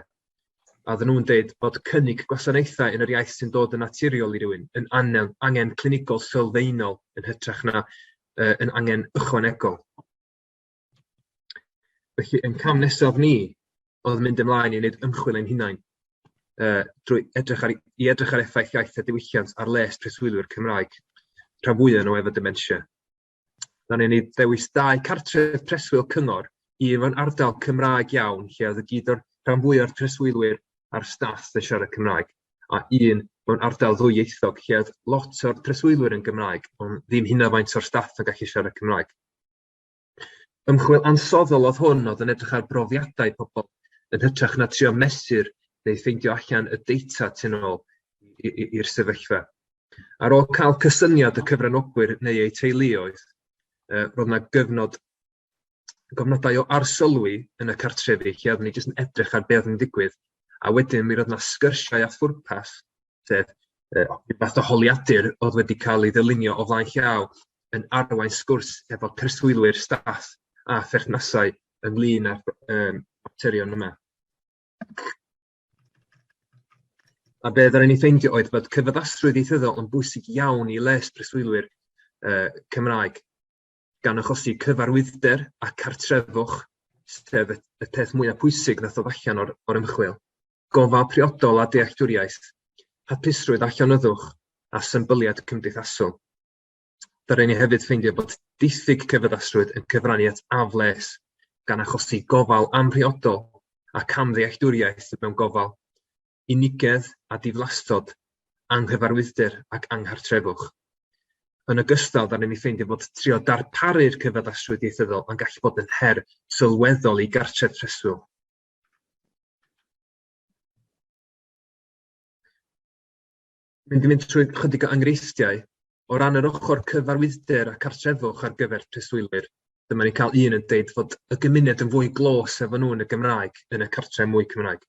A oedden nhw'n dweud bod cynnig gwasanaethau yn yr iaith sy'n dod yn naturiol i rywun yn angen clinigol sylfaenol yn hytrach na yn angen ychwanegol. Felly, yn cam nesaf ni, oedd mynd ymlaen i wneud ymchwil ein hunain drwy edrych ar effaith iaith a diwylliant ar les preswylwyr Cymraeg, rhan fwyaf nhw efo dementia. Da'n ni ddewis 2 cartref preswyl cyngor, un mewn ardal Cymraeg iawn, lle oedd y gyd o'r rhan fwyaf o'r preswylwyr a'r staff yn siarad Cymraeg, a un mewn ardal ddwyieithog, lle oedd lot o'r preswylwyr yn Gymraeg, ond ddim hynna faint o'r staff yn gallu siarad Cymraeg. Ymchwil ansoddol oedd hwn oedd yn edrych ar brofiadau pobl yn hytrach na trio mesur neu ffeindio allan y data tu ôl i'r sefyllfa. Ar ôl cael cysyniad y cyfranogwyr neu eu teuluoedd, roedd yna gofnodau o arsylwi yn y cartrefi lle oeddwn ni jyst yn edrych ar beth yn digwydd, a wedyn mi roedd yna sgyrsiau a phwrpas, sef fath o holiadur oedd wedi cael ei ddylunio o flaen llaw yn arwain sgwrs efo preswylwyr, staff a pherthnasau ynglyn â'r materion yma. A be ddaru ni ffeindio oedd bod cyfeddasrwydd ieithyddol yn bwysig iawn i les preswylwyr Cymraeg, gan achosi cyfarwyddder a cartrefwch, sef y peth mwyaf pwysig nath ddod allan o'r ymchwil, gofal priodol a dealltwriaeth, hapusrwydd a llonyddwch a symboliad cymdeithasol. Daru ni hefyd ffeindio bod diffyg cyfeddasrwydd yn cyfrannu at afles, gan achosi gofal amhriodol a camddealltwriaeth mewn gofal, unigedd a diflastod, anghyfarwyddder ac anghartrefwch. Yn ogystal, daru ni ffeindio bod trio darparu'r cyfeddasrwydd ieithyddol yn gallu bod yn her sylweddol i gartref preswyl. Mynd i fynd trwy chydig o enghreifftiau o ran yr ochr cyfarwyddder a cartrefwch ar gyfer preswylwyr. Dyma ni'n cael un yn dweud fod y gymuned yn fwy glos efo nhw yn y Gymraeg, yn y cartre mwy Cymraeg.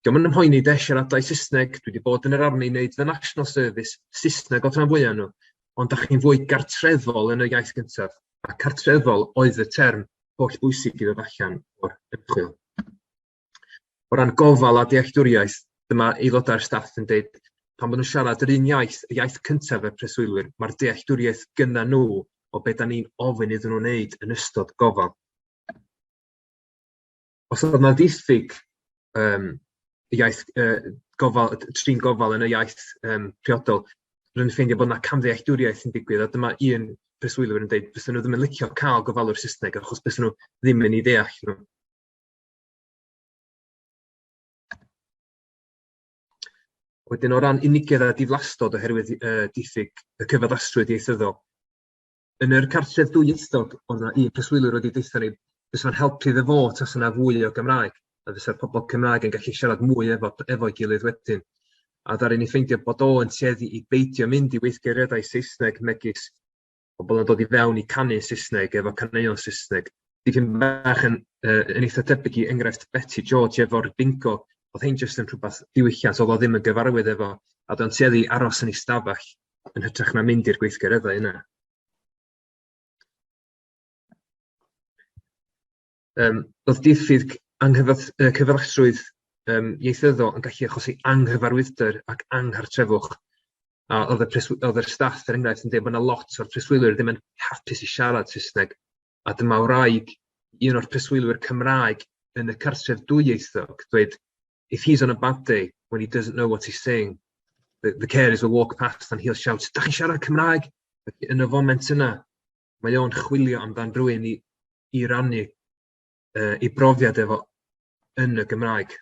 Diolch yn ymhoeni de siaradau Saesneg, dwi wedi bod yn yr arni i wneud fy National Service, Saesneg o rhan fwyaf nhw, ond da chi'n fwy gartrefol yn y iaith gyntaf, a cartrefol oedd y term holl bwysig i ddod allan o'r ymchwil. O ran gofal a dealltwriaeth, dyma aelodau'r staff yn dweud pan maen nhw'n siarad yr un iaith, y iaith cyntaf y preswylwyr, mae'r dealltwriaeth gyda nhw o beth da ni'n ofyn iddyn nhw wneud yn ystod gofal. Os oedd yna diffyg iaith gofal, trin gofal yn y iaith priodol, rydyn ni'n ffeindio bod yna camddealltwriaeth yn digwydd, a dyma un preswylwyr yn dweud bys nhw ddim yn licio cael gofalwr Saesneg achos bys nhw ddim yn ei ddeall nhw. Wedyn o ran unigedd a diflastod oherwydd diffyg y cyfaddasrwydd ieithyddol. Yn yr cartref dwyieithog, oedd yna un preswylwyr wedi deithio ni, bys ma'n helpu iddo fo tas yna fwy o Gymraeg, a fysa'r pobl Cymraeg yn gallu siarad mwy efo'i gilydd wedyn. A ddaru ni ffeindio bod o yn tueddu i beidio mynd i weithgareddau Saesneg megis pobl yn dod i fewn i canu Saesneg efo caneuon Saesneg. Dipyn bach yn eitha tebyg i enghraifft Betty George efo'r bingo, oedd hyn jyst yn rhywbeth diwylliant, oedd o ddim yn gyfarwydd efo, a do'n tueddu aros yn ei stafell yn hytrach na mynd i'r gweithgareddau yna. Oedd diffyg cyfaddasrwydd ieithyddol yn gallu achosi anghyfarwyddder ac anghartrefwch. A oedd yr staff, er enghraifft, yn dweud bod yna lot o'r preswylwyr ddim yn hapus i siarad Saesneg. A dyma wraig un o'r preswylwyr Cymraeg yn y cartref dwyieithog dweud, if he's on a bad day, when he doesn't know what he's saying, the carers will walk past and he'll shout, da chi'n siarad Cymraeg? Yn y foment yna, mae o'n chwilio amdan rhywun i rannu ei brofiad efo yn y Gymraeg.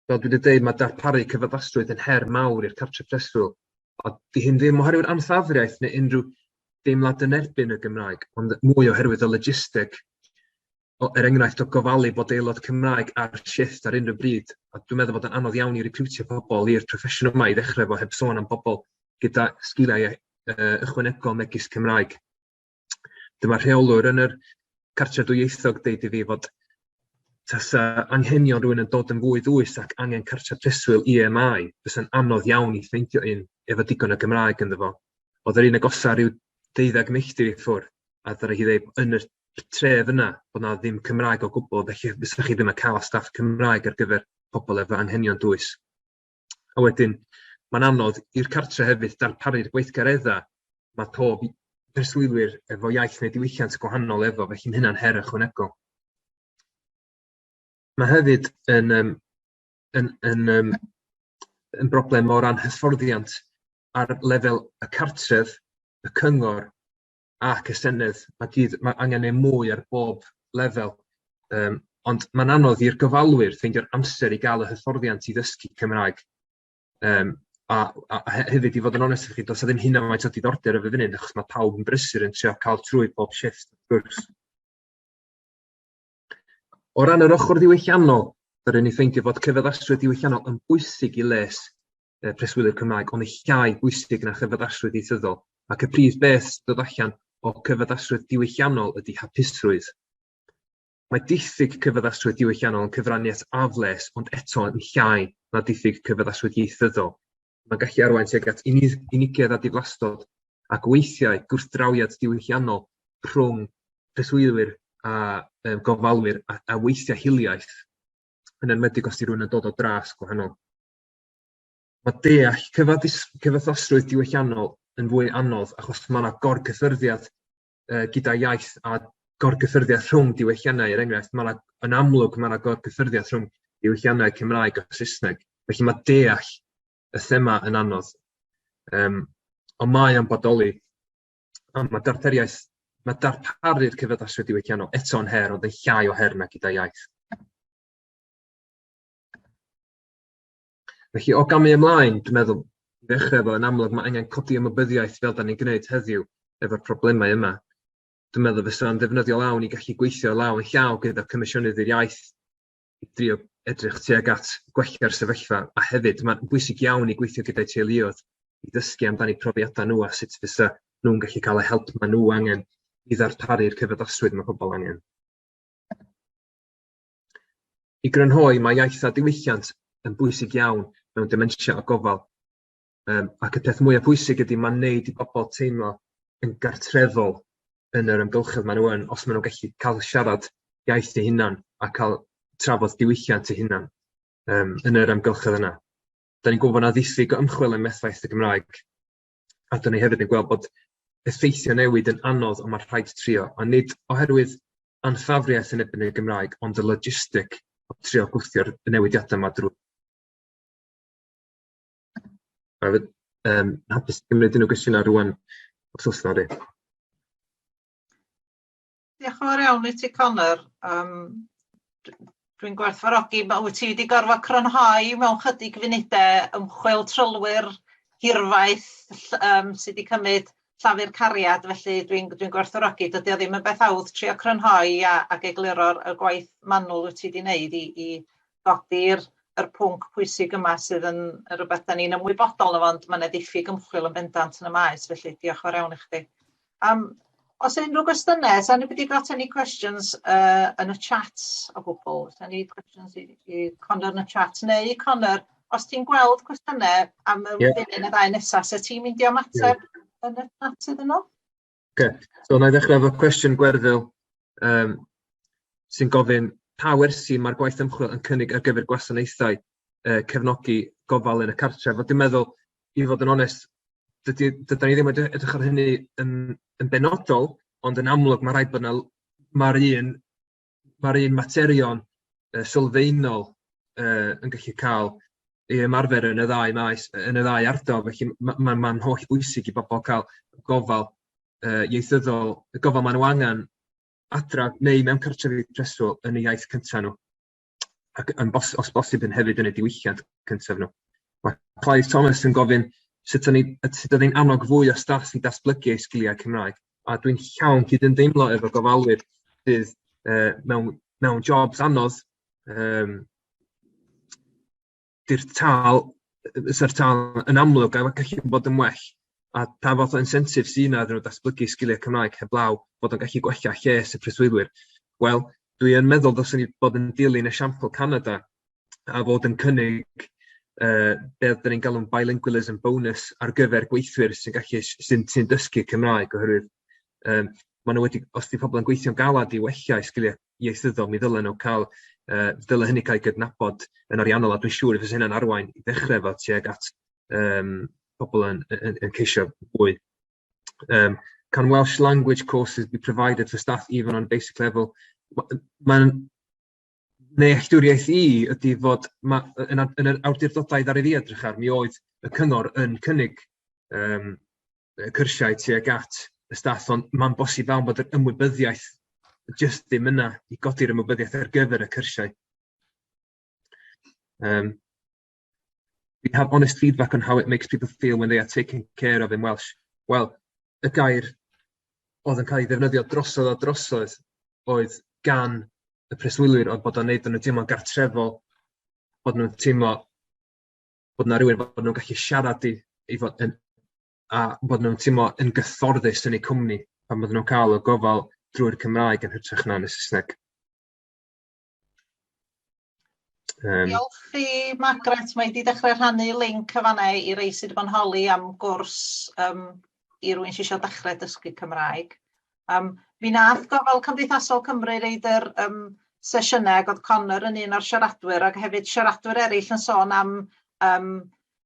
Fel dwi wedi dweud, mae darparu cyfaddasrwydd yn her mawr i'r cartref preswyl, a di hyn ddim oherwydd anffafriaeth neu unrhyw deimlad yn erbyn y Gymraeg, ond mwy oherwydd o logistig. Er enghraifft o gofalu bod aelod Cymraeg ar shifft ar unrhyw bryd, a dwi'n meddwl bod yn anodd iawn i recriwtio pobl i'r proffesiwn yma i ddechrau efo heb sôn am bobl gyda sgiliau ychwanegol megis Cymraeg. Dyma rheolwr yn yr cartref dwyieithog deud i fi fod tasa anghenion rhywun yn dod yn fwy ddwys ac angen cartref preswyl EMI, fysa'n anodd iawn i ffeindio un efo digon o Gymraeg ynddo fo. Oedd yr un agosa rhyw 12 milltir i ffwrdd, a ddara hi ddeud yn y tref yna bod na ddim Cymraeg o gwbl, felly fysa chi ddim yn cael staff Cymraeg ar gyfer pobl efo anghenion dwys. A wedyn, mae'n anodd i'r cartre hefyd darparu'r gweithgareddau, mae pob preswylwyr efo iaith neu diwylliant gwahanol efo, felly mae hynna'n her ychwanegol. Mae hefyd yn broblem o ran hyfforddiant ar lefel y cartref, y cyngor ac y Senedd. Mae angen ei mwy ar bob lefel, ond mae'n anodd i'r gofalwyr ffeindio'r amser i gael y hyfforddiant i ddysgu Cymraeg. A hefyd i fod yn onest efo chi, does ddim hyn am faint o diddordeb efo fyny, achos mae pawb yn brysur yn trio cael trwy bob shifft gwrs. O ran yr ochr diwylliannol, ddaru ni ffeindio fod cyfaddasrwydd diwylliannol yn bwysig i les preswylwyr Cymraeg, ond yn llai bwysig na chyfaddasrwydd ieithyddol, ac y prif beth dod allan o cyfaddasrwydd diwylliannol ydy hapusrwydd. Mae diffyg cyfaddasrwydd diwylliannol yn cyfraniaeth afles, ond eto yn llai na diffyg cyfaddasrwydd ieithyddol. Mae'n gallu arwain tuag at unigedd a diflastod ac weithiau gwrthdrawiad diwylliannol rhwng preswylwyr a gofalwyr a weithiau hiliaeth, yn enwedig os di rhywun yn dod o dras gwahanol. Mae deall cyfaddasrwydd diwylliannol yn fwy anodd achos mae yna gorgyffyrddiad gyda iaith a gorgyffyrddiad rhwng diwylliannau. Er enghraifft, yn amlwg mae yna gorgyffyrddiad rhwng diwylliannau Cymraeg a Saesneg. Felly mae deall y thema yn anodd. Ond mae o'n bodoli. Mae darparu'r cyfaddasrwydd diwylliannol eto'n her, ond yn llai o her na gyda iaith. Felly, o gamu ymlaen, dwi'n meddwl, i ddechrau efo, yn amlwg, mae angen codi ymwybyddiaeth fel da ni'n gwneud heddiw efo'r problemau yma. Dwi'n meddwl fysa'n ddefnyddio lawn i gallu gweithio lawn llaw gyda Comisiynydd i'r Iaith i drio edrych tuag at gwella'r sefyllfa, a hefyd mae'n bwysig iawn i gweithio gyda'i teuluoedd i ddysgu amdani profiadau nhw a sut fysa nhw'n gallu cael y help maen nhw angen i ddarparu'r cyfadoswydd mae pobl angen. I grynhoi, mae iaith a diwylliant yn bwysig iawn mewn dementia o gofal. Ac y peth mwyaf pwysig ydy mae'n neud i bobl teimlo yn gartrefol yn yr ymgylchedd maen nhw yn, os maen nhw'n gallu cael siarad iaith eu hunan a cael trafod diwylliant eu hunan yn yr ymgylchedd yna. Da ni'n gwybod na ddiffyg o ymchwil yn methaeth y Gymraeg, a da ni hefyd yn gweld bod effeithio newid yn anodd ond mae'n rhaid trio, a nid oherwydd anffafriaeth yn erbyn y Gymraeg, ond y logistig o trio gwthio'r newidiadau yma drwy. A fyd, hapus gymryd unrhyw gwestiynau rwan os oes na di. Diolch yn fawr iawn i ti, Conor. Dwi'n gwerthfawrogi, wyt ti wedi gorfod crynhoi mewn chydig funudau ymchwil trylwyr hirfaeth sydd wedi cymryd llafur cariad, felly dwi'n gwerthfawrogi. Dydy o ddim yn beth hawdd trio crynhoi ac egluro'r gwaith manwl wyt ti wedi wneud i godi'r pwnc pwysig yma sydd yn rhywbeth da ni'n ymwybodol o, ond mae'n diffyg ymchwil yn bendant yn y maes, felly diolch yn fawr iawn i chdi. Os yna unrhyw gwestiynau, sa'n ni wedi got any questions yn y chat o gwbl? Sa'n ni questions i Conor yn y chat? Neu Conor, os ti'n gweld gwestiynau am y funud y ddau nesaf, so ti'n mynd i ymateb yn y chat sydd yno? So na i ddechrau efo cwestiwn Gwerddil sy'n gofyn pa wersi mae'r gwaith ymchwil yn cynnig ar gyfer gwasanaethau cefnogi gofal yn y cartref. Dwi'n meddwl, i fod yn onest, dydyn ni ddim wedi edrych ar hynny yn benodol, ond yn amlwg mae rhaid bod mae'r un materion sylfaenol yn gallu cael ei ymarfer yn y ddau maes, yn y ddau ardal, felly mae'n holl bwysig i bobl cael gofal ieithyddol, gofal maen nhw angen adra neu mewn cartrefi preswyl yn y iaith cyntaf nhw, ac os bosib yn hefyd yn y diwylliant cyntaf nhw. Mae Clive Thomas yn gofyn sut ydy'n annog fwy o staff i datblygu eu sgiliau Cymraeg, a dwi'n llawn cydymdeimlo efo gofalwyr sydd mewn jobs anodd, dy'r tal yn amlwg a gallu bod yn well, a pa fath o incentive sy'n yna iddyn nhw datblygu sgiliau Cymraeg heblaw bod yn gallu gwella lles y preswylwyr. Wel, dwi'n meddwl ddylswn ni bod yn dilyn esiampl Canada a fod yn cynnig beth dyn ni'n galw'n bilingualism bonus ar gyfer gweithwyr sy'n dysgu Cymraeg, oherwydd maen nhw wedi, os di pobl yn gweithio'n galad i wella sgiliau ieithyddol, mi ddylen nhw cael dyle hynny cael ei gydnabod yn ariannol, a dwi'n siŵr fydd hynna'n arwain i ddechrau fo tuag at pobl yn ceisio fwy. Can Welsh Language courses be provided for staff even on basic level? Nealltwriaeth i ydy fod yn yr awdurdodau ddari fi edrych ar, mi oedd y cyngor yn cynnig cyrsiau tuag at y staff, ond mae'n bosib iawn bod yr ymwybyddiaeth jyst ddim yna i godi'r ymwybyddiaeth ar gyfer y cyrsiau. We have honest feedback on how it makes people feel when they are taken care of in Welsh. Wel, y gair oedd yn cael ei ddefnyddio drosodd oedd gan y preswylwyr oedd bod o'n neud nhw'n teimlo'n gartrefol, bod nhw'n teimlo bod yna rhywun bod nhw'n gallu siarad a bod nhw'n teimlo yn gyfforddus yn eu cwmni pan bod nhw'n cael y gofal drwy'r Cymraeg yn hytrach na yn y Saesneg. Diolch i Margaret, mae wedi dechrau rhannu link y fanau i rei sydd wedi bod yn holi am gwrs i rywun sydd eisiau dechrau dysgu Cymraeg. Mi nath Gofal Cymdeithasol Cymru reid yr sesiynau oedd Conor yn un o'r siaradwyr, ac hefyd siaradwyr eraill yn sôn am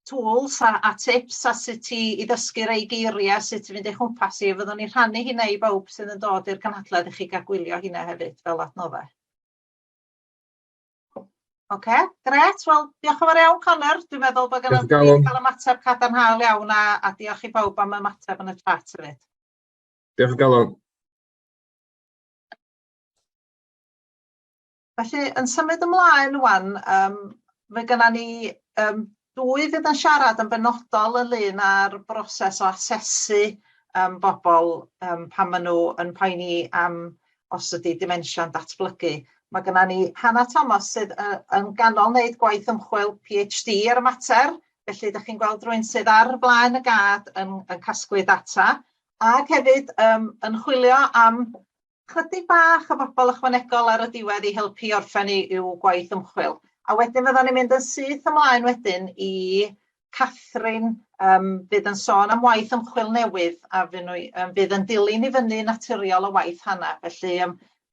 tools a tips a sut i ddysgu rei geiriau, sut i fynd eich hwmpas i, fyddwn ni rhannu hynna i bawb sydd yn dod i'r cynhadledd i chi gael gwylio hynna hefyd fel adnoddau. Gret. Wel, diolch yn fawr iawn, Conor. Dwi'n meddwl bod gan ni cael ymateb cadarnhaol iawn a diolch i bawb am ymateb yn y chat hefyd. Diolch yn galon. Felly, yn symud ymlaen rwan, fe gynna ni dwy fydd yn siarad yn benodol ynglyn â'r broses o asesu bobl pan maen nhw yn poeni am os ydy dementia'n datblygu. Mae gynna ni Hannah Thomas sydd yn ganol wneud gwaith ymchwil PhD ar y mater, Felly, ydych chi'n gweld rhywun sydd ar flaen y gad yn casglu data, ac hefyd yn chwilio am chydig bach o bobl ychwanegol ar y diwedd i helpu orffen i'w gwaith ymchwil. A wedyn fyddan ni'n mynd yn syth ymlaen wedyn i Catherine, fydd yn sôn am waith ymchwil newydd a fydd yn dilyn i fyny naturiol y waith Hannah. Felly,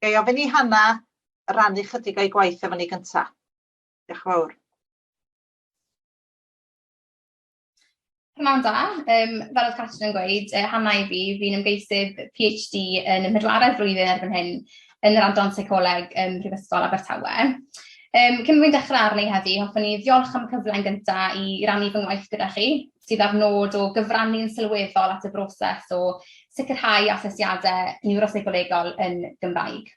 gai ofyn i Hannah rannu chydig o'i gwaith efo ni gyntaf. Diolch yn fawr. Prynawn da, fel oedd Catrin yn gweud, Hannah i fi'n ymgeisydd PhD yn y pedwaredd flwyddyn erbyn hyn yn yr adran seicoleg Prifysgol Abertawe. Cyn fi'n dechrau arni heddi, hoffwn i ddiolch am y cyfle yn gyntaf i rannu fy ngwaith gyda chi, sydd ar nod o gyfrannu'n sylweddol at y broses o sicrhau asesiadau niwroseicolegol yn Gymraeg.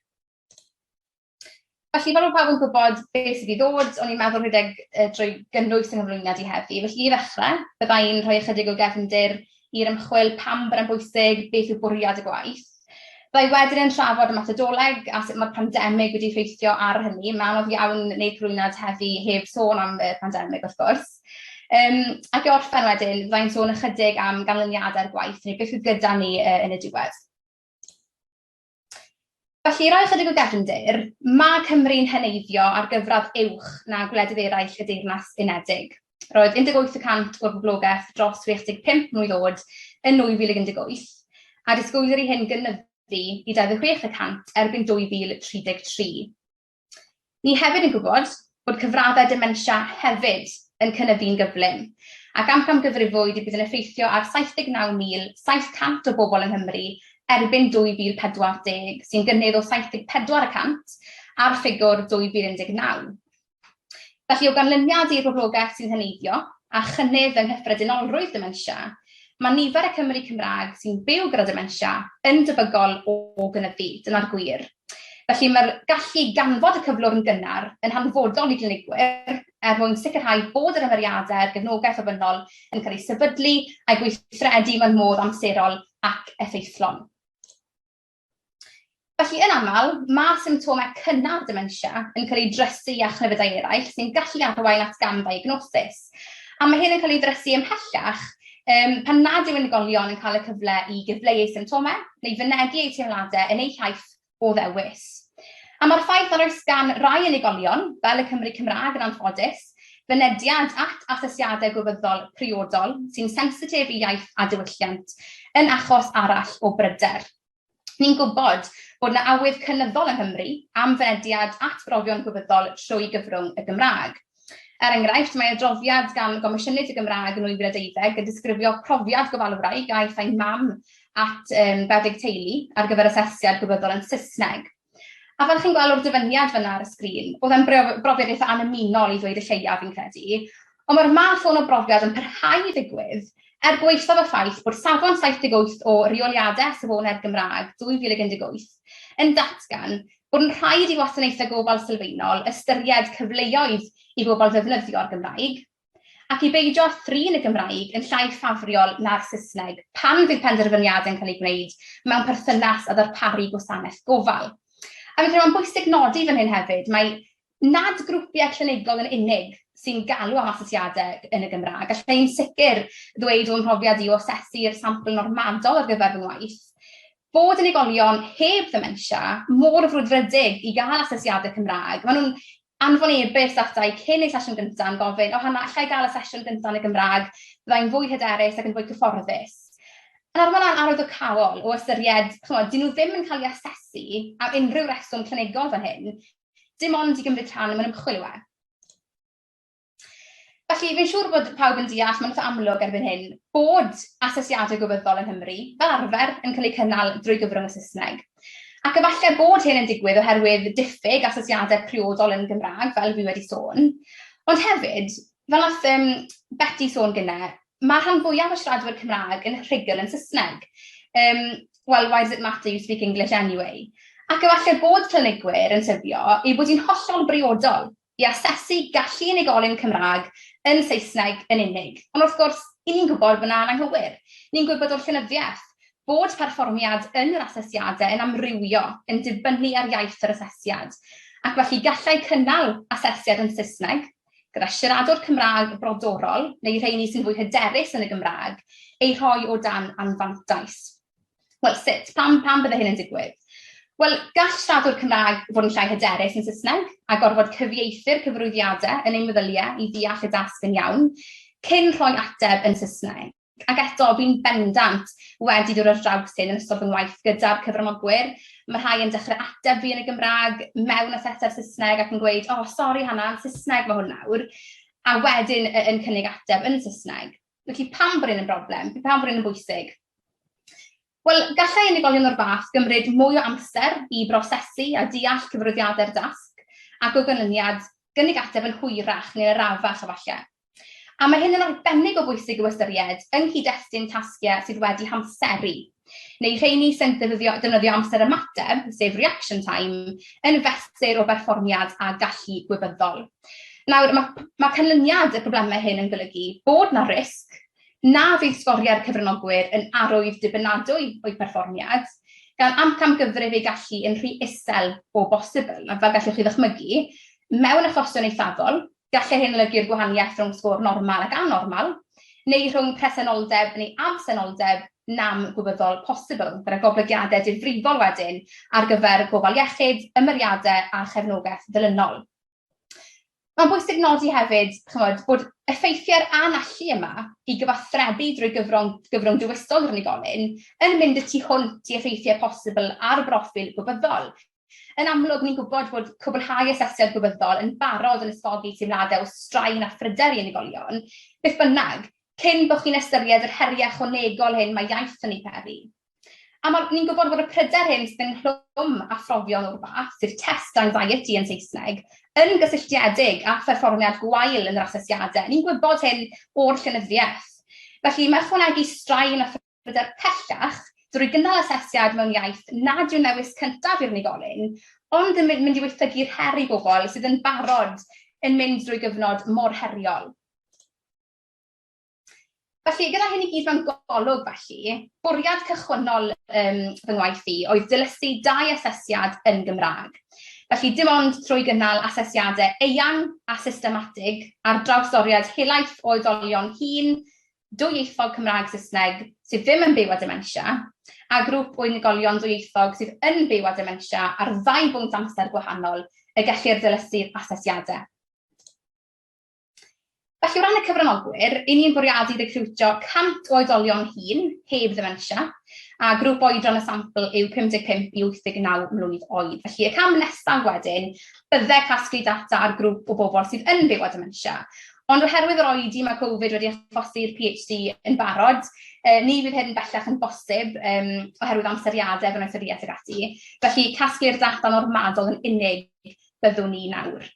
Felly, fel oedd pawb yn gwybod beth sydd i ddod, o'n i'n meddwl rhedeg drwy gynnwys yng nghyflwyniad i heddi. Felly, i ddechrau, byddai'n rhoi ychydig o gefndir i'r ymchwil pam bydd yn bwysig, beth yw bwriad y gwaith. Byddai wedyn yn trafod y methodoleg a sut mae'r pandemig wedi effeithio ar hynny. Mae'n anodd iawn wneud cyflwyniad heddi heb sôn am y pandemig, wrth gwrs. Ac i orffen wedyn, byddai'n sôn ychydig am ganlyniadau'r gwaith, neu beth yw gyda ni yn y diwedd. Felly, roi ychydig o gefndir, mae Cymru'n heneiddio ar gyfradd uwch na gwledydd eraill y Deyrnas Unedig. Roedd 18% o'r boblogaeth dros 65 mlwydd oed yn 2018, a disgwylir i hyn gynyddu i 26% erbyn 2033. Ni hefyd yn gwybod bod cyfraddau dementia hefyd yn cynyddu'n gyflym, ac amcangyfrifwyd bydd yn effeithio ar 79,700 o bobl yng Nghymru erbyn 2040, sy'n gynnydd o 74% ar ffigwr 2019. Felly, o ganlyniad i'r boblogaeth sy'n heneiddio a chynnydd yng nghyffredinolrwydd dementia, mae nifer y Cymru Cymraeg sy'n byw gyda dementia yn debygol o gynyddu, dyna'r gwir. Felly, mae'r gallu ganfod y cyflwr yn gynnar yn hanfodol i glinigwyr mwyn sicrhau bod yr ymweliadau'r gefnogaeth ofynnol yn cael ei sefydlu a'i gweithredu mewn modd amserol ac effeithlon. Felly, yn aml, mae symptomau cynnar dementia yn cael ei drysu a chynefydau eraill sy'n gallu arwain at gam-diagnosis. A mae hyn yn cael ei ddrysu ymhellach pan nad yw unigolion yn cael y cyfle i gyfleu eu symptomau neu fynegu eu teimladau yn eu hiaith o ddewis. A mae'r ffaith nad oes gan rai unigolion, fel y Cymru Cymraeg yn anffodus, fynediad at asesiadau gwybyddol priodol sy'n sensitif i iaith a diwylliant yn achos arall o bryder. Ni'n gwybod bod yna awydd cynyddol yng Nghymru am fynediad at brofion gwybyddol trwy gyfrwng y Gymraeg. Enghraifft, mae adroddiad gan Gomisiynydd y Gymraeg yn 2012 yn disgrifio profiad gofalwraig a aeth ein mam at 20 teulu ar gyfer asesiad gwybyddol yn Saesneg. A fel chi'n gweld o'r dyfyniad fyna ar y sgrin, oedd e'n brofiad eitha anymunol i ddweud y lleiaf fi'n credu, ond mae'r math hwn o brofiad yn parhau i ddigwydd gweithio'r ffaith bod safon 78 o reoliadau safonau'r Gymraeg 2018 yn datgan bod yn rhaid i wasanaethau gofal sylfaenol ystyried cyfleoedd i bobl ddefnyddio'r Gymraeg, ac i beidio thrin y Gymraeg yn llai ffafriol na'r Saesneg pan fydd penderfyniadau'n cael ei gwneud mewn perthynas a ddarparu gwasanaeth gofal. A mae'n bwysig nodi fan hyn hefyd, mae nad grwpiau clinigol yn unig sy'n galw am asesiadau yn y Gymraeg, a lle'n sicr ddweud o'n profiad i o asesu'r sampl normadol ar gyfer fy ngwaith, bod unigolion heb dementia mor frwdfrydig i gael asesiadau Cymraeg. Maen nhw'n anfon e-byst atau cyn eu sesiwn gyntaf yn gofyn, Hannah, allai gael y sesiwn gyntaf yn y Gymraeg, byddai'n fwy hyderus ac yn fwy cyfforddus. Yn arwain arwyddocaol o ystyried, dyn nhw ddim yn cael ei asesu am unrhyw reswm clinigol fan hyn, dim ond i gymryd rhan mewn ymchwil yw e. Felly, fi'n siŵr bod pawb yn deall, mae'n eitha amlwg erbyn hyn, bod asesiadau gwybyddol yn Nghymru fel arfer yn cael ei cynnal drwy gyfrwng y Saesneg. Ac efallai bod hyn yn digwydd oherwydd diffyg asesiadau priodol yn Gymraeg, fel fi wedi sôn. Ond hefyd, fel nath Betty sôn gynnau, mae rhan fwyaf o siaradwyr Cymraeg yn rhugl yn Saesneg. Well, why does it matter you speak English anyway? Ac efallai bod clinigwyr yn sybio i bod hi'n hollol briodol i asesu gallu unigolyn Cymraeg yn Saesneg yn unig. Ond wrth gwrs, ni'n gwybod bod yna'n anghywir. Ni'n gwybod o'r llenyddiaeth bod perfformiad yn yr asesiadau yn amrywio, yn dibynnu ar iaith yr asesiad. Ac felly gallai cynnal asesiad yn Saesneg gyda siaradwr Cymraeg brodorol neu rheini sy'n fwy hyderus yn y Gymraeg, ei rhoi o dan anfantais. Wel, sut? Pam bydde hyn yn digwydd? Wel, gall siaradwr Cymraeg fod yn llai hyderus yn Saesneg a gorfod cyfieithu'r cyfarwyddiadau yn ein meddyliau i ddeall y dasg yn iawn, cyn rhoi ateb yn Saesneg. Ac eto, fi'n bendant wedi dod ar draws hyn yn ystod fy ngwaith gyda'r cyfranogwyr. Mae rhai yn dechrau ateb fi yn y Gymraeg mewn asesa'r Saesneg ac yn gweud, sori Hannah, Saesneg mae hwn nawr, a wedyn yn cynnig ateb yn Saesneg. Felly pam bod hyn yn broblem? Pam bod hyn yn bwysig? Wel, gallai unigolion o'r fath gymryd mwy o amser i brosesu a deall cyfarwyddiadau'r dasg ac o ganlyniad gynnig ateb yn hwyrach neu'n arafach efallai. A mae hyn yn arbennig o bwysig o ystyried yng nghyd-destun tasgiau sydd wedi hamseru, neu rheini sy'n defnyddio amser ymateb, sef reaction time, yn fesur o berfformiad a gallu gwybyddol. Nawr, mae canlyniad y problemau hyn yn golygu bod na risg na fydd sgoriau'r cyfranogwyr yn arwydd dibynadwy o'i perfformiad, gan amcamgyfrif ei gallu yn rhy isel o bosibl, a fel gallwch chi ddychmygu, mewn achosion eithafol, gallai hyn olygu'r gwahaniaeth rhwng sgôr normal ac anormal, neu rhwng presenoldeb neu absenoldeb nam gwybyddol posibl, gyda goblygiadau difrifol wedyn ar gyfer gofal iechyd, ymyriadau a chefnogaeth ddilynol. Mae'n bwysig nodi hefyd, bod effeithiau'r anallu yma i gyfathrebu drwy gyfrwng dywysog yr unigolyn yn mynd y tu hwnt i effeithiau posibl ar broffil gwybyddol. Yn amlwg, ni'n gwybod bod cwblhau asesiad gwybyddol yn barod yn ysgogi teimladau o straen a phryder i unigolion, beth bynnag, cyn bod chi'n ystyried yr heriau ychwanegol hyn mae iaith yn ei peri. A ni'n gwybod bod y pryder hyn sydd yn hlwm a phrofion o'r fath, sydd test anxiety yn Saesneg, yn gysylltiedig â pherfformiad gwael yn yr asesiadau. Ni'n gwybod hyn o'r llenyddiaeth. Felly, mae ychwanegu straen a phryder pellach drwy gynnal asesiad mewn iaith nad yw'n newis cyntaf i'r unigolyn, ond yn mynd i weithygu'r her i bobl sydd yn barod yn mynd drwy gyfnod mor heriol. Felly, gyda hyn i gyd mewn golwg felly, bwriad cychwynnol fy ngwaith i oedd dilysu 2 asesiad yn Gymraeg. Felly, dim ond trwy gynnal asesiadau eang a systematig ar drawstoriad helaeth o oedolion hŷn, dwyieithog Cymraeg Saesneg sydd ddim yn byw â dementia, a grŵp o unigolion dwyieithog sydd yn byw â dementia ar 2 bwynt amser gwahanol y gellir dilysu'r asesiadau. Felly, o ran y cyfranogwyr, ni'n bwriadu recriwtio 100 o oedolion hŷn heb dementia, a grŵp oedran y sampl yw 55 i 89 mlwydd oed. Felly, y cam nesaf wedyn, bydde casglu data ar grŵp o bobl sydd yn byw â dementia. Ond oherwydd yr oedi mae Covid wedi achosi'r PhD yn barod, ni fydd hyn bellach yn bosib oherwydd amseriadau fewn ystyriaeth ag ati. Felly, casglu'r data normadol yn unig byddwn ni nawr.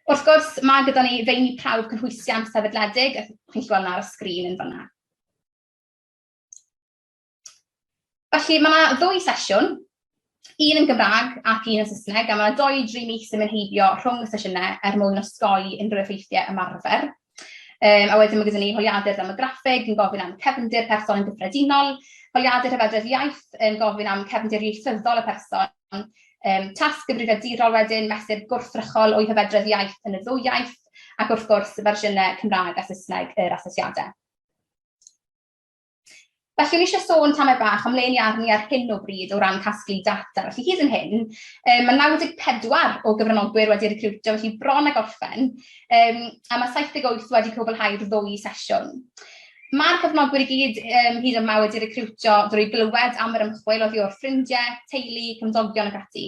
Wrth gwrs, mae gyda ni feini prawf cynhwysiant sefydledig, a chi'n gweld ar y sgrin yn fanna. Felly, mae yna 2 sesiwn, un yn Gymraeg ac un yn Saesneg, a mae yna 2-3 mis yn mynd heibio rhwng y sesiynau mwyn osgoi unrhyw effeithiau ymarfer. A wedyn mae gyda ni holiadur demograffig yn gofyn am cefndir person yn gyffredinol, holiadur hyfedredd iaith yn gofyn am cefndir ieithyddol y person, tasg gyfrifiadurol wedyn, mesur gwrthrychol o'i hyfedredd iaith yn y 2 iaith, ac wrth gwrs fersiynau Cymraeg a Saesneg yr asesiadau. Felly, o'n eisiau sôn tamau bach am le'n arni ar hyn o bryd o ran casglu data. Felly, hyd yn hyn, mae 94 o gyfranogwyr wedi recriwtio, felly bron a gorffen, a mae 78 wedi cwblhau'r 2 sesiwn. Mae'r cyfnogwyr i gyd hyd yma wedi recriwtio drwy glywed am yr ymchwil oddi o'r ffrindiau, teulu, cymdogion ac ati,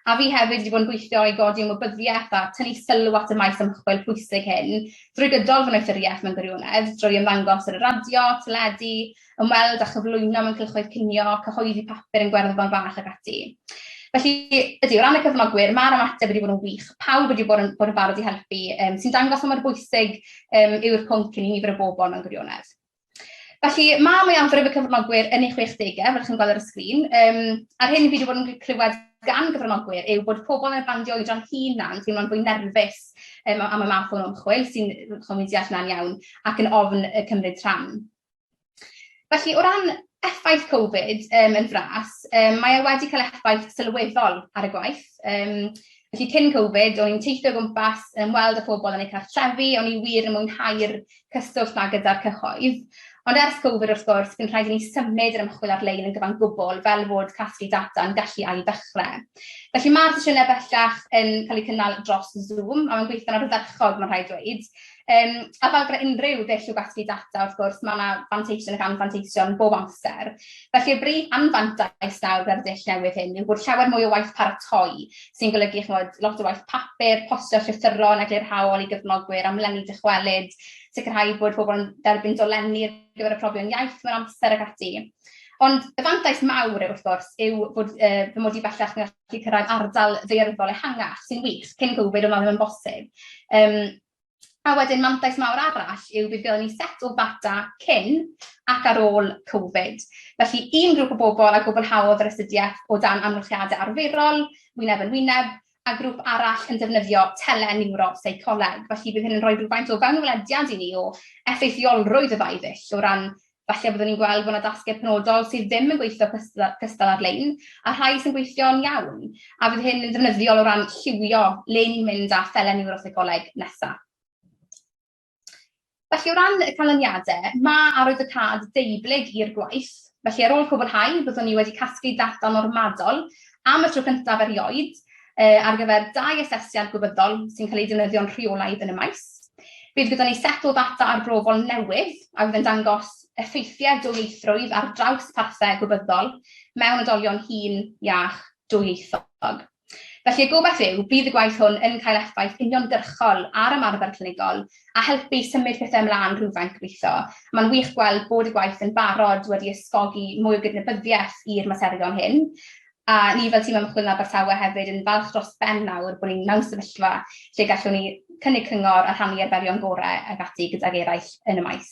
a fi hefyd wedi bod yn gweithio i godi ymwybyddiaeth a tynnu sylw at y maes ymchwil pwysig hyn, drwy gydol fy noethuriaeth mewn gwirionedd, drwy ymddangos ar y radio, teledu, ymweld a chyflwyno mewn cylchoedd cinio, cyhoeddi papur yn gwerthfawr bach ac ati. Felly, o ran y cyfnogwyr, mae'r ymateb wedi bod yn wych. Pawb wedi bod yn barod i helpu, sy'n dangos mor bwysig yw'r pwnc i nifer y bobl mewn gwirionedd. Felly, mae mwyafrif y cyfranogwyr yn eu 60au, fel chi'n gweld ar y sgrin. Ar hyn i fi wedi bod yn clywed gan gyfranogwyr yw bod pobl yn y bandio oedran hunan teimlo'n fwy nerfus am y math o'n ymchwil sy'n mynd deall na'n iawn ac yn ofn y cymryd rhan. Felly, o ran effaith Covid yn fras, mae e wedi cael effaith sylweddol ar y gwaith. Felly cyn Covid, o'n i'n teithio gwmpas yn weld y phobl yn eu cartrefi, o'n i wir yn mwynhau'r cyswllt yma gyda'r cyhoedd. Ond ers Covid wrth gwrs, bydd rhaid i ni symud yr ymchwil ar-lein yn gyfan gwbl fel fod casglu data yn gallu ail-ddechrau. Felly mae'r sesiynau bellach yn cael eu cynnal dros Zoom, a mae'n gweithio'n ardderchog, mae'n rhaid dweud. A fel gyda unrhyw ddull o gasglu data, wrth gwrs, mae yna fanteision ac anfanteision bob amser. Felly y brif anfantais nawr gyda'r dull newydd hyn yw bod llawer mwy o waith paratoi, sy'n golygu lot o waith papur, postio llythyron a gleirhaol i gyfnogwyr, amlenni dychwelyd, sicrhau bod pobl yn derbyn dolenni ar gyfer y profion iaith mewn amser ac ati. Ond y fantais mawr wrth gwrs yw bod fy mod i bellach yn gallu cyrraedd ardal ddaearyddol ehangach sy'n wych, cyn Covid o'n ddim yn bosib. A wedyn mantais mawr arall yw bydd gyda ni set o ddata cyn ac ar ôl Covid. Felly un grŵp o bobl a gwblhaodd yr astudiaeth o dan amgylchiadau arferol, wyneb yn wyneb, a grŵp arall yn defnyddio tele-niwro-seicoleg. Felly bydd hyn yn rhoi rhywfaint o fewnwelediad i ni o effeithiolrwydd y ddau ddull, o ran falle byddwn ni'n gweld bod yna dasgau penodol sydd ddim yn gweithio cystal ar-lein, a rhai sy'n gweithio'n iawn. A bydd hyn yn ddefnyddiol o ran lliwio le ni'n mynd â tele-niwro-seicoleg nesaf. Felly o ran y canlyniadau, mae arwydd y CAD deiblyg i'r gwaith. Felly ar ôl cwblhau, byddwn ni wedi casglu data normadol am y tro cyntaf erioed ar gyfer 2 asesiad gwybyddol sy'n cael ei defnyddio'n rheolaidd yn y maes. Bydd gyda ni set o ddata arbrofol newydd a fydd yn dangos effeithiau dwyieithrwydd ar draws parthau gwybyddol mewn oedolion hŷn, iach, dwyieithog. Felly y gobaith yw, bydd y gwaith hwn yn cael effaith uniongyrchol ar ymarfer clinigol a helpu symud pethau ymlaen rhywfaint gobeithio. Mae'n wych gweld bod y gwaith yn barod wedi ysgogi mwy o gydnabyddiaeth i'r materion hyn. A ni fel tîm ymchwil yn Abertawe hefyd yn falch dros ben nawr bod ni'n mewn sefyllfa lle gallwn ni cynnig cyngor a rhannu arberion gorau ag ati gyda'r eraill yn y maes.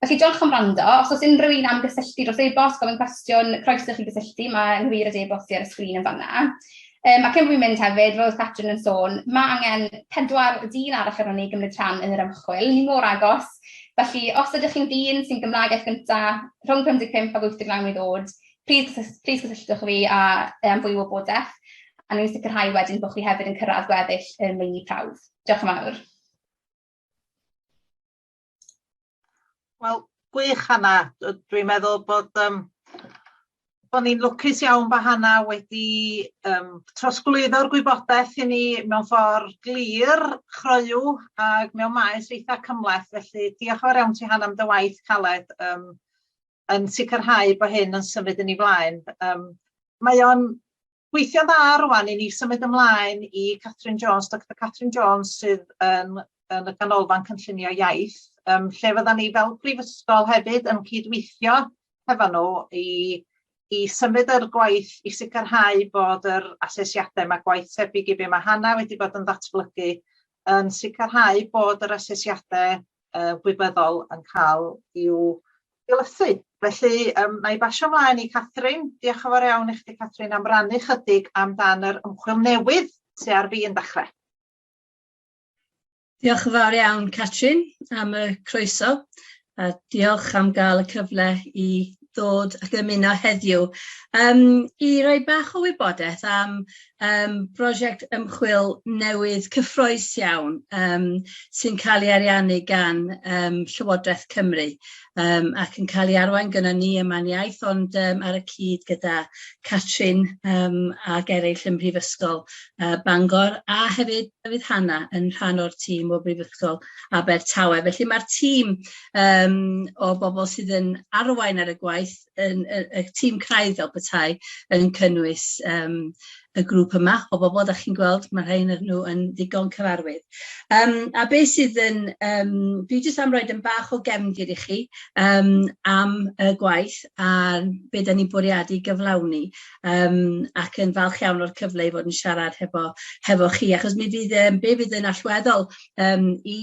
Felly, diolch am wrando. Os oes unrhyw un am gysylltu dros e-bost, gofyn cwestiwn, croeso chi gysylltu, mae nghyfeiriad e-bost ar y sgrin yn fanna. A cyn bod fi'n mynd hefyd, fel oedd Catrin yn sôn, mae angen 4 dyn arall ar ni gymryd rhan yn yr ymchwil, ni mor agos. Felly, os ydych chi'n dyn sy'n Gymraeg gyntaf, rhwng 55 a 89 mlynedd oed, plis gysylltwch fi am fwy o wybodaeth, a ni'n sicrhau wedyn bod chi hefyd yn cyrraedd gweddill yn meini prawf. Diolch yn fawr. Wel, gwych Hannah. Dwi'n meddwl bod ni'n lwcus iawn bod Hannah wedi trosglwyddo'r gwybodaeth i ni mewn ffordd glir, chroew, ac mewn maes eitha cymhleth. Felly, diolch yn fawr iawn ti Hannah am dy waith caled yn sicrhau bod hyn yn symud yn ei flaen. Mae o'n gweithio dda rwan i ni symud ymlaen i Catrin Jones, Dr Catrin Jones sydd yn y ganolfan cynllunio iaith, lle fydda ni fel prifysgol hefyd yn cydweithio hefo nhw i symud yr gwaith i sicrhau bod yr asesiadau mae gwaith tebyg i be mae Hannah wedi bod yn datblygu yn sicrhau bod yr asesiadau gwybyddol yn cael i'w dilysu. Felly, na i basio ymlaen i Catrin. Diolch yn fawr iawn i chdi Catrin am rannu chydig amdan yr ymchwil newydd sydd ar fi yn dechrau. Diolch yn fawr iawn Catrin am y croeso a diolch am gael y cyfle i ddod ac ymuno heddiw. I roi bach o wybodaeth am brosiect ymchwil newydd cyffrous iawn sy'n cael ei ariannu gan Llywodraeth Cymru ac yn cael ei arwain gyda ni yma'n iaith, ond ar y cyd gyda Catrin ac eraill yn Brifysgol Bangor a hefyd Hannah yn rhan o'r tîm o Brifysgol Abertawe. Felly mae'r tîm o bobl sydd yn arwain ar y gwaith, y tîm craidd fel petai, yn cynnwys y grŵp yma o bobl, da chi'n gweld, mae rhain nhw yn ddigon cyfarwydd. A beth sydd yn, dwi jyst am roed yn bach o gefndir i chi am y gwaith a beth da ni'n bwriadu gyflawni ac yn falch iawn o'r cyfle i fod yn siarad hefo chi, achos be fydd yn allweddol i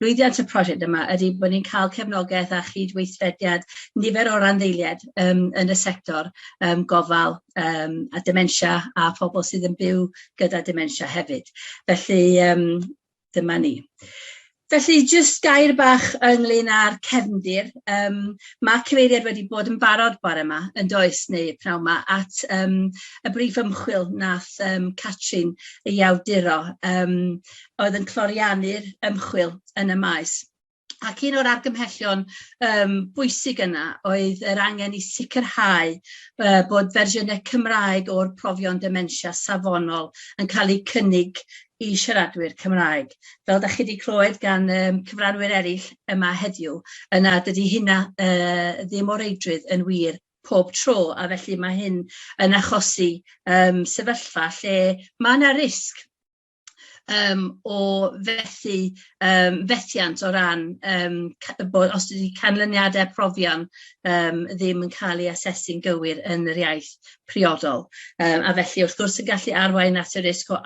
lwyddiant y prosiect yma ydy bod ni'n cael cefnogaeth a chydweithrediad nifer o randdeiliad yn y sector gofal a dementia a phobl sydd yn byw gyda dementia hefyd. Felly, dyma ni. Felly, jyst gair bach ynglyn â'r cefndir. Mae cyfeiriad wedi bod yn barod bore yma, yn does, neu pnawn yma, at y brif ymchwil nath Catrin ei awduro, oedd yn cloriannu'r ymchwil yn y maes. Ac un o'r argymhellion bwysig yna oedd yr angen i sicrhau bod fersiynau Cymraeg o'r profion dementia safonol yn cael eu cynnig i siaradwyr Cymraeg. Fel da chi wedi clywed gan cyfranwyr eraill yma heddiw, yna dydy hynna ddim o reidrwydd yn wir pob tro, a felly mae hyn yn achosi sefyllfa lle mae yna risg o fethiant o ran bod os ydy canlyniadau profion ddim yn cael eu asesu'n gywir yn yr iaith priodol. A felly wrth gwrs yn gallu arwain at y risg o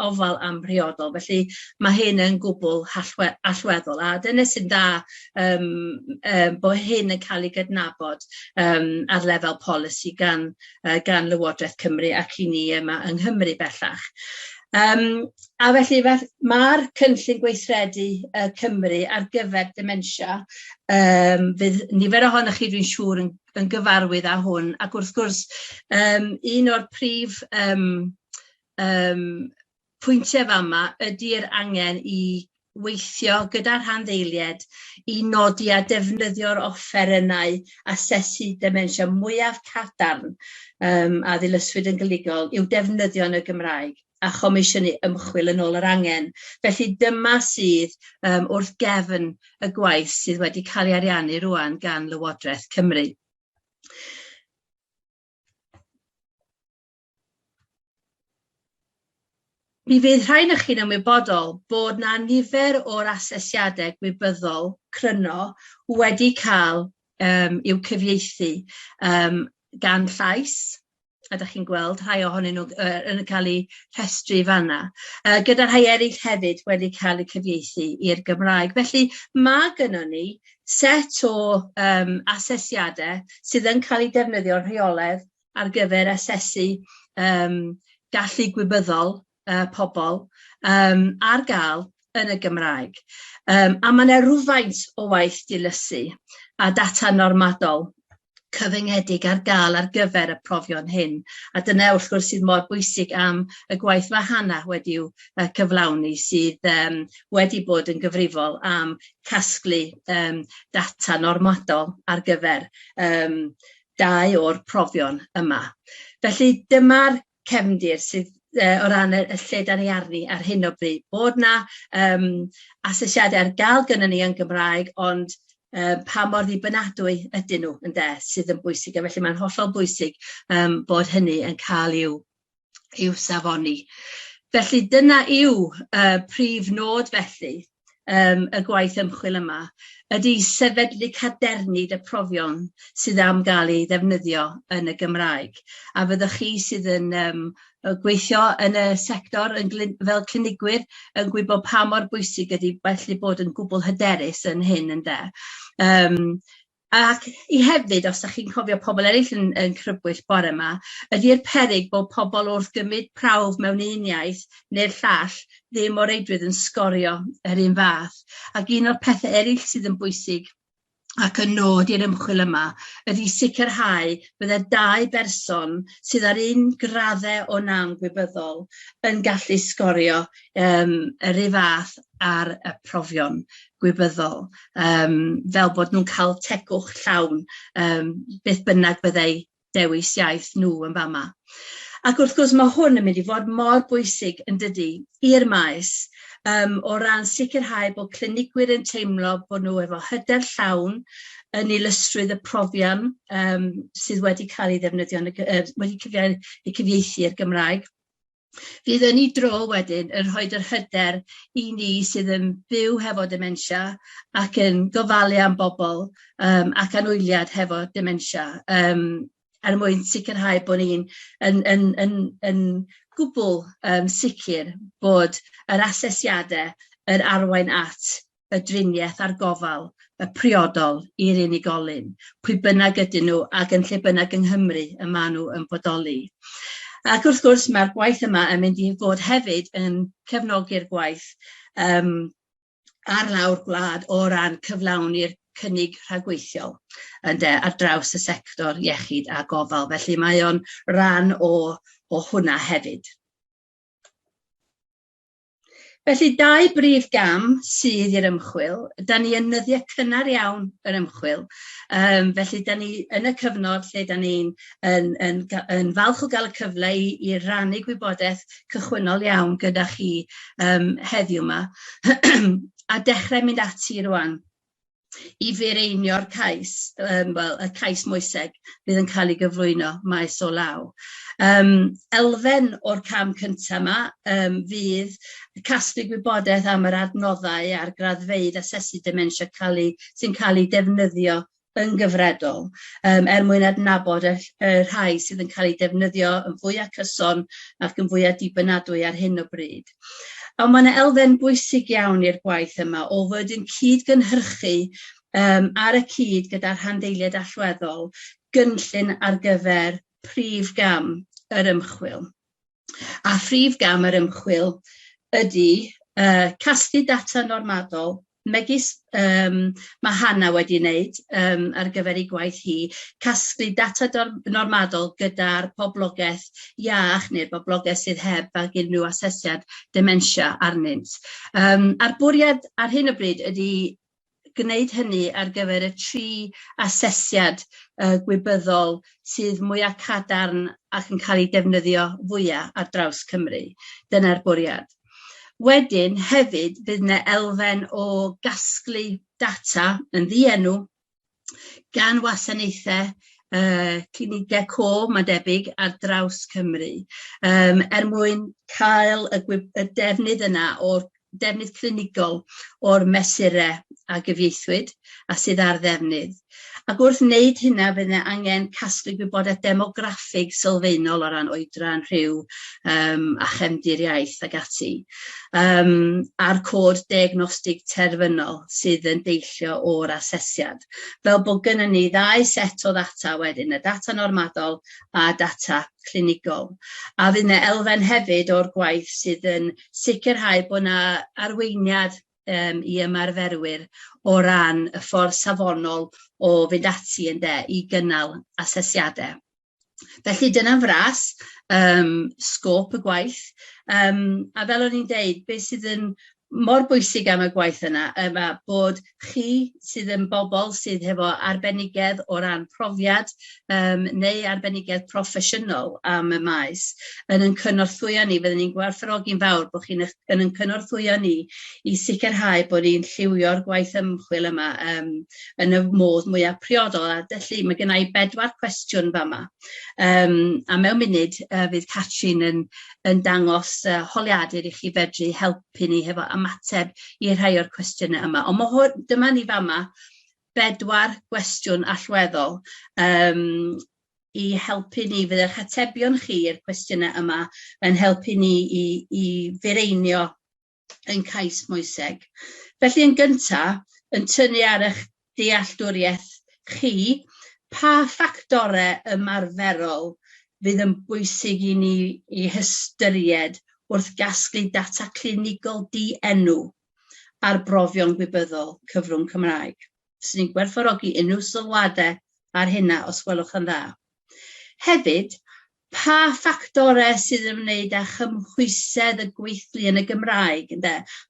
ofal am priodol. Felly mae hyn yn gwbl allweddol. A dyna sy'n da bod hyn yn cael ei gydnabod ar lefel polisi gan Lywodraeth Cymru ac i ni yma yng Nghymru bellach. A felly mae'r cynllun gweithredu Cymru ar gyfer dementia, fydd nifer ohonoch chi dwi'n siŵr yn gyfarwydd â hwn, ac wrth gwrs un o'r prif pwyntiau fama ydy'r angen i weithio gyda'r rhanddeiliad i nodi a defnyddio'r offerynnau asesu dementia mwyaf cadarn a ddilyswyd yn gyligol i'w defnyddio yn y Gymraeg a chomisiynu ymchwil yn ôl yr angen. Felly dyma sydd wrth gefn y gwaith sydd wedi cael ei ariannu rwan gan Lywodraeth Cymru. Mi fydd rhai o'ch chi'n ymwybodol bod na nifer o'r asesiadau gwybyddol cryno wedi cael i'w cyfieithu gan llais, a da chi'n gweld rhai ohonyn nhw yn cael eu rhestru fanna, gyda rhai eraill hefyd wedi cael eu cyfieithu i'r Gymraeg. Felly mae gynnon ni set o asesiadau sydd yn cael eu defnyddio rheolaidd ar gyfer asesu gallu gwybyddol pobl ar gael yn y Gymraeg. A mae yna rhywfaint o waith dilysu a data normadol cyfyngedig ar gael ar gyfer y profion hyn. A dyna wrth gwrs sydd mor bwysig am y gwaith wahana wedi'w cyflawni sydd wedi bod yn gyfrifol am casglu data normadol ar gyfer dau o'r profion yma. Felly dyma'r cefndir sydd o ran y lle dan ni arni ar hyn o bryd, bod na asesiadau ar gael gynnon ni yn Gymraeg, ond pa mor ddibynadwy ydyn nhw sydd yn bwysig, a felly mae'n hollol bwysig bod hynny yn cael i'w safoni. Felly dyna yw prif nod felly y gwaith ymchwil yma, ydy sefydlu cadernid y profion sydd am gael ei ddefnyddio yn y Gymraeg. A fyddwch chi sydd yn gweithio yn y sector fel clinigwyr yn gwybod pa mor bwysig ydy felly bod yn gwbl hyderus yn hyn Ac i hefyd, os ydych chi'n cofio pobl eraill yn crybwyll bore yma, ydy'r peryg bod pobl wrth gymryd prawf mewn un iaith neu'r llall ddim o reidrwydd yn sgorio yr un fath. Ac un o'r pethau eraill sydd yn bwysig ac yn nod i'r ymchwil yma ydy sicrhau bydde dau berson sydd ar un graddau o nam gwybyddol yn gallu sgorio yr un fath ar y profion gwybyddol, fel bod nhw'n cael tegwch llawn beth bynnag byddai dewis iaith nhw yn fama. Ac wrth gwrs mae hwn yn mynd i fod mor bwysig yn dydy i'r maes o ran sicrhau bod clinigwyr yn teimlo bod nhw efo hyder llawn yn illustrwydd y profion sydd wedi cael ei ddefnyddio, wedi cyfieithu i'r Gymraeg. Fydd yn ei dro wedyn yn rhoi yr hyder i ni sydd yn byw hefo dementia ac yn gofalu am bobl ac anwyliad hefo dementia er mwyn sicrhau bod ni'n yn gwbl sicr bod yr asesiadau yn arwain at y driniaeth a'r gofal, y priodol i'r unigolyn, pwy bynnag ydyn nhw ac yn lle bynnag yng Nghymru y maen nhw yn bodoli. Ac wrth gwrs mae'r gwaith yma yn mynd i fod hefyd yn cefnogi'r gwaith ar lawr gwlad o ran cyflawni'r cynnig rhagweithiol ar draws y sector iechyd a gofal. Felly mae o'n ran o hwnna hefyd. Felly, 2 brif gam sydd i'r ymchwil. Da ni yn nyddiau cynnar iawn yr ymchwil. Felly, da ni yn y cyfnod lle da ni'n yn falch o gael y cyfle i rannu gwybodaeth cychwynnol iawn gyda chi heddiw yma. A dechrau mynd ati rwan i fireinio'r cais, y cais moeseg bydd yn cael ei gyflwyno maes o law. Elfen o'r cam cyntaf yma fydd casglu gwybodaeth am yr adnoddau a'r graddfeydd asesu dementia sy'n cael ei defnyddio yn gyfredol, mwyn adnabod y rhai sydd yn cael ei defnyddio yn fwy cyson ac yn fwy dibynadwy ar hyn o bryd. Ond mae yna elfen bwysig iawn i'r gwaith yma o fod yn cyd-gynhyrchu ar y cyd gyda'r rhandeiliad allweddol gynllun ar gyfer prif gam yr ymchwil. A phrif gam yr ymchwil ydy casglu data normadol, megis mae Hannah wedi wneud ar gyfer ei gwaith hi, casglu data normadol gyda'r poblogaeth iach neu'r boblogaeth sydd heb ag unrhyw asesiad dementia arnynt. A'r bwriad ar hyn o bryd ydy gwneud hynny ar gyfer y 3 asesiad gwybyddol sydd mwyaf cadarn ac yn cael ei defnyddio fwyaf ar draws Cymru. Dyna'r bwriad. Wedyn, hefyd, bydd yna elfen o gasglu data yn ddienw gan wasanaethau clinigau mae debyg ar draws Cymru, mwyn cael y defnydd yna o'r defnydd clinigol o'r mesurau a gyfieithwyd a sydd ar ddefnydd. Ac wrth wneud hynna, bydd yna angen casglu gwybodaeth demograffig sylfaenol o ran oedran, rhyw a chefndir iaith ag ati. A'r cod diagnostig terfynol sydd yn deillio o'r asesiad. Fel bod gynnon ni 2 set o ddata wedyn, y data normadol a data clinigol. A fydd yna elfen hefyd o'r gwaith sydd yn sicrhau bod yna arweiniad i ymarferwyr o ran y ffordd safonol o fynd ati i gynnal asesiadau. Felly dyna'n fras, sgôp y gwaith, a fel o'n i'n deud, beth sydd yn mor bwysig am y gwaith yna, bod chi sydd yn bobl sydd hefo arbenigedd o ran profiad neu arbenigedd proffesiynol am y maes yn cynorthwyo ni, fyddwn ni'n gwerthfawrogi'n fawr bod chi'n yn cynorthwyo ni i sicrhau bod ni'n lliwio'r gwaith ymchwil yma yn y modd mwyaf priodol. A felly mae gennai 4 cwestiwn fama. A mewn munud fydd Catrin yn dangos holiadur i chi fedru helpu ni hefo ymateb i rhai o'r cwestiynau yma. Ond dyma ni fama 4 cwestiwn allweddol i helpu ni, fydd eich atebion chi i'r cwestiynau yma yn helpu ni i fireinio yn cais moeseg. Felly yn gyntaf, yn tynnu ar eich dealltwriaeth chi, pa ffactorau ymarferol fydd yn bwysig i ni i hystyried wrth gasglu data clinigol di-enw ar brofion gwybyddol cyfrwng Cymraeg. Fyswn ni'n gwerthfawrogi unrhyw sylwadau ar hynna os gwelwch yn dda. Hefyd, pa ffactorau sydd yn ymwneud â chymhwysedd y gweithlu yn y Gymraeg?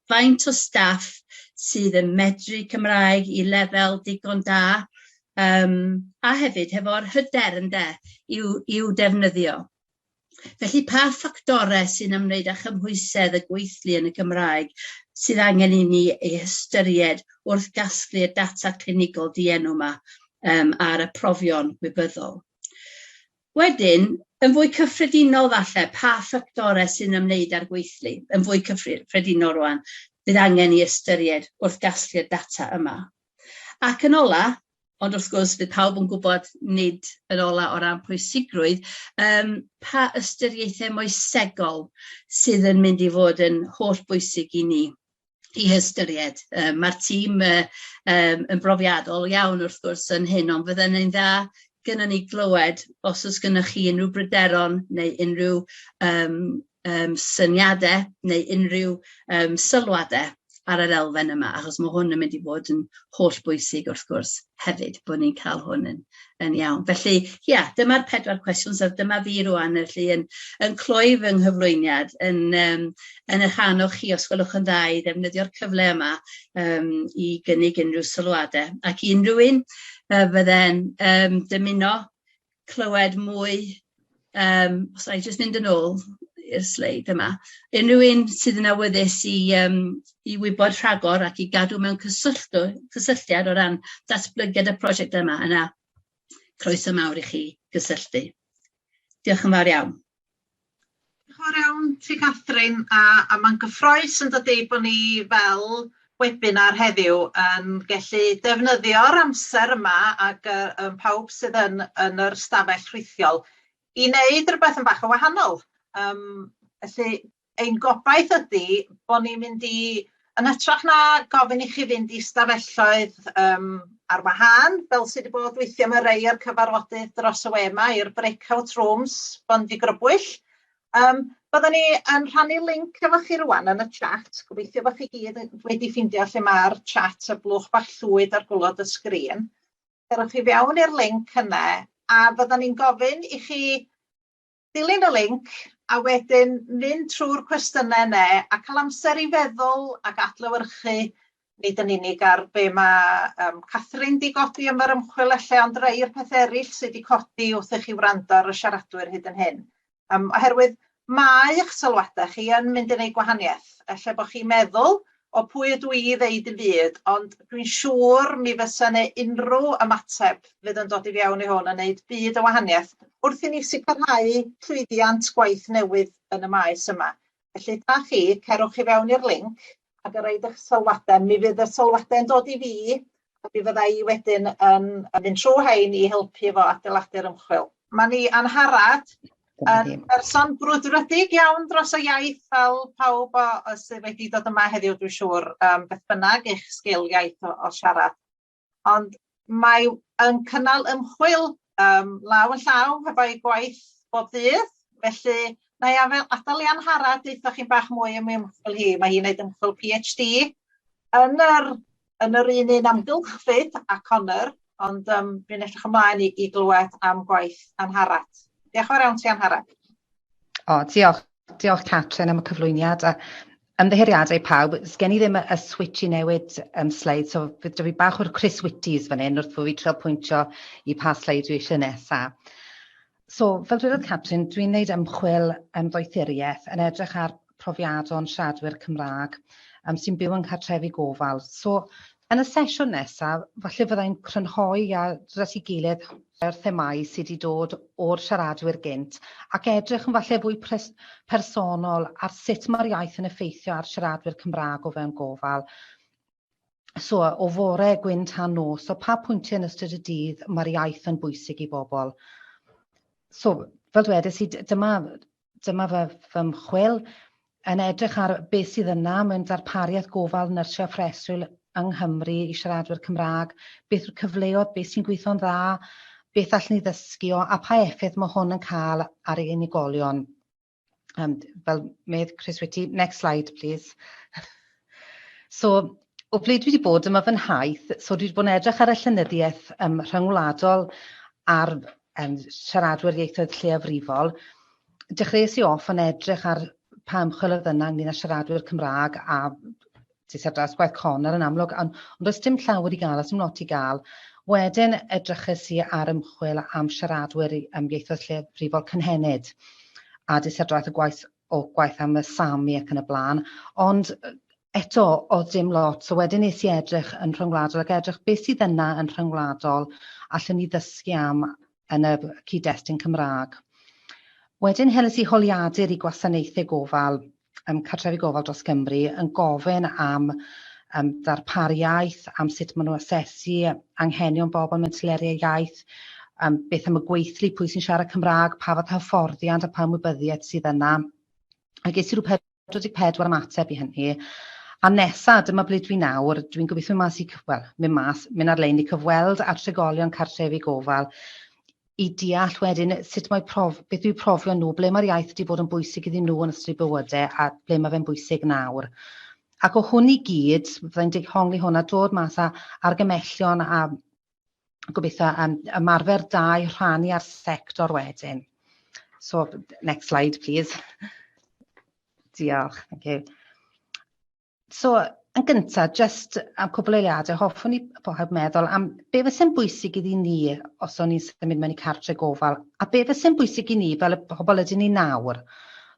Faint o staff sydd yn medru Cymraeg i lefel digon da, a hefyd hefo'r hyder i'w defnyddio. Felly, pa ffactorau sy'n ymwneud â chymhwysedd y gweithlu yn y Gymraeg sydd angen i ni ei hystyried wrth gasglu'r data clinigol di-enw yma ar y profion gwybyddol. Wedyn, yn fwy cyffredinol falle, pa ffactorau sy'n ymwneud â'r gweithlu, yn fwy cyffredinol rwan, bydd angen i ystyried wrth gasglu'r data yma. Ac yn ola, ond wrth gwrs bydd pawb yn gwybod nid yn ola o ran pwysigrwydd, pa ystyriaethau moesegol sydd yn mynd i fod yn holl bwysig i ni i hystyried. Mae'r tîm yn brofiadol iawn wrth gwrs yn hyn, ond fydden ni'n dda gyda ni glywed os oes gyda chi unrhyw bryderon neu unrhyw syniadau neu unrhyw sylwadau ar yr elfen yma, achos mae hwn yn mynd i fod yn holl bwysig wrth gwrs hefyd, bod ni'n cael hwn yn iawn. Felly, dyma'r 4 cwestiwn, so dyma fi rwan yn cloi fy nghyflwyniad yn y rhan o chi, os gwelwch yn dda, i ddefnyddio'r cyfle yma i gynnig unrhyw sylwadau. Ac i unrhyw un fydde'n dymuno clywed mwy, os I just mynd yn ôl i'r sleid yma, unrhyw un sydd yn awyddus i wybod rhagor ac i gadw mewn cysylltiad o ran datblygiad y prosiect yma, yna croeso mawr i chi gysylltu. Diolch yn fawr iawn. Diolch yn fawr iawn ti, Catherine, a mae'n gyffroes yn dydi bod ni fel webinar heddiw yn gallu defnyddio'r amser yma ac pawb sydd yn yr stafell rhithiol i wneud rhywbeth yn bach o wahanol. Felly, ein gobaith ydy bod ni'n mynd yn hytrach na gofyn i chi fynd i stafelloedd ar wahân, fel sydd wedi bod weithio mewn rei o'r cyfarfodydd dros y we yma i'r breakout rooms bondi grybwyll. Byddwn ni yn rhannu link efo chi rwan yn y chat. Gobeithio bod chi gyd wedi ffindio lle mae'r chat y blwch bach llwyd ar gwylod y sgrin. Cerwch chi fewn i'r link yna a byddwn ni'n gofyn i chi dilyn y link a wedyn mynd trwy'r cwestiynau yna a cael amser i feddwl ac adlewyrchu nid yn unig ar be mae Catherine di godi am yr ymchwil lle, ond rei o'r pethau eraill sydd wedi codi wrth i chi wrando ar y siaradwyr hyd yn hyn. Oherwydd mae eich sylwadau chi yn mynd i wneud gwahaniaeth. Ella bod chi'n meddwl o pwy ydw i ddeud y byd, ond dwi'n siŵr mi fysa yna unrhyw ymateb fydd yn dod i fewn i hwn yn wneud byd o wahaniaeth wrth i ni sicrhau llwyddiant gwaith newydd yn y maes yma. Felly da chi, cerwch chi fewn i'r link ac yn rhaid eich sylwadau. Mi fydd y sylwadau yn dod i fi a mi fydda i wedyn yn mynd trwy hein i helpu efo adeiladu'r ymchwil. Mae ni anharad yn person brwdfrydig iawn dros y iaith fel pawb sydd wedi dod yma heddiw, dwi'n siŵr, beth bynnag eich sgil iaith o siarad. Ond mae yn cynnal ymchwil law yn llaw efo'i gwaith bob dydd, felly na i adael i anharad eithaf chi'n bach mwy am ymchwil hi. Mae hi'n gwneud ymchwil PhD yn yr un amgylchfyd ac honor, ond dwi'n edrych ymlaen i glywed am gwaith anharad. Diolch yn fawr iawn ti, Anharad. Diolch Catrin am y cyflwyniad a ymddiheuriadau pawb. Sgen i ddim y switch i newid sleid, so fydd fi bach o'r Chris Whitties fan hyn wrth bod fi trio pwyntio i pa sleid dwi eisiau nesaf. So, fel dwedodd Catrin, dwi'n gwneud ymchwil doethuriaeth yn edrych ar profiadon siaradwyr Cymraeg sy'n byw yn cartrefi gofal. So, yn y sesiwn nesaf, falle fyddai'n crynhoi a dod at ei gilydd yr themau sydd wedi dod o'r siaradwyr gynt ac edrych yn falle fwy personol ar sut mae'r iaith yn effeithio ar siaradwyr Cymraeg o fewn gofal. So, o fore, gwyn tan nos, so pa pwyntiau yn ystod y dydd mae'r iaith yn bwysig i bobl. So, fel dwedais i, dyma fy ymchwil yn edrych ar beth sydd yna mewn darpariaeth gofal nyrsio a phreswyl yng Nghymru i siaradwyr Cymraeg, beth yw'r cyfleoedd, beth sy'n gweithio'n dda, beth allan ni ddysgu o, a pa effaith mae hwn yn cael ar ei unigolion. Fel medd Chris Whitty, next slide please. So, o ble dwi wedi bod yma fy nhaith, so dwi wedi bod yn edrych ar y llenyddiaeth rhyngwladol ar siaradwyr ieithoedd lleiafrifol. Dechreuais i off yn edrych ar pa ymchwil oedd yna ynglyn â siaradwyr Cymraeg a draws gwaith Conor yn amlwg, ond does dim llawer i gael, dim lot i gael. Wedyn edrychais i ar ymchwil am siaradwyr ieithoedd lleiafrifol cynhenid a draws y gwaith am y Sami ac yn y blaen. Ond eto, o dim lot, so wedyn nes i edrych yn rhyngwladol ac edrych beth sydd yna yn rhyngwladol allwn ni ddysgu am yn y cyd-destun Cymraeg. Wedyn heles i holiadur i gwasanaethau gofal, cartrefi gofal dros Gymru yn gofyn am darpariaeth, am sut maen nhw asesu anghenion bobl mewn tyleriau iaith, beth am y gweithlu, pwy sy'n siarad Cymraeg, pa fath hyfforddiant a pa ymwybyddiaeth sydd yna. A ges i rhyw 44 ymateb i hynny. A nesaf, dyma ble dwi nawr, dwi'n gobeithio mynd ar-lein i cyfweld a trigolion cartrefi gofal i deall wedyn sut beth yw'u profion nhw, ble mae'r iaith wedi bod yn bwysig iddyn nhw yn ystod bywydau a ble mae fe'n bwysig nawr. Ac o hwn i gyd, fyddai'n dehongli hwn a dod mas â argymellion a gobeithio ymarfer da i rhannu ar sector wedyn. So, next slide, please. Diolch, thank you. So, yn gyntaf, just am cwbl o eiliadau, hoffwn i bawb meddwl am be fysa'n bwysig iddi ni os o'n i'n symud mewn i cartre gofal, a be fysa'n bwysig i ni fel y pobl ydyn ni nawr.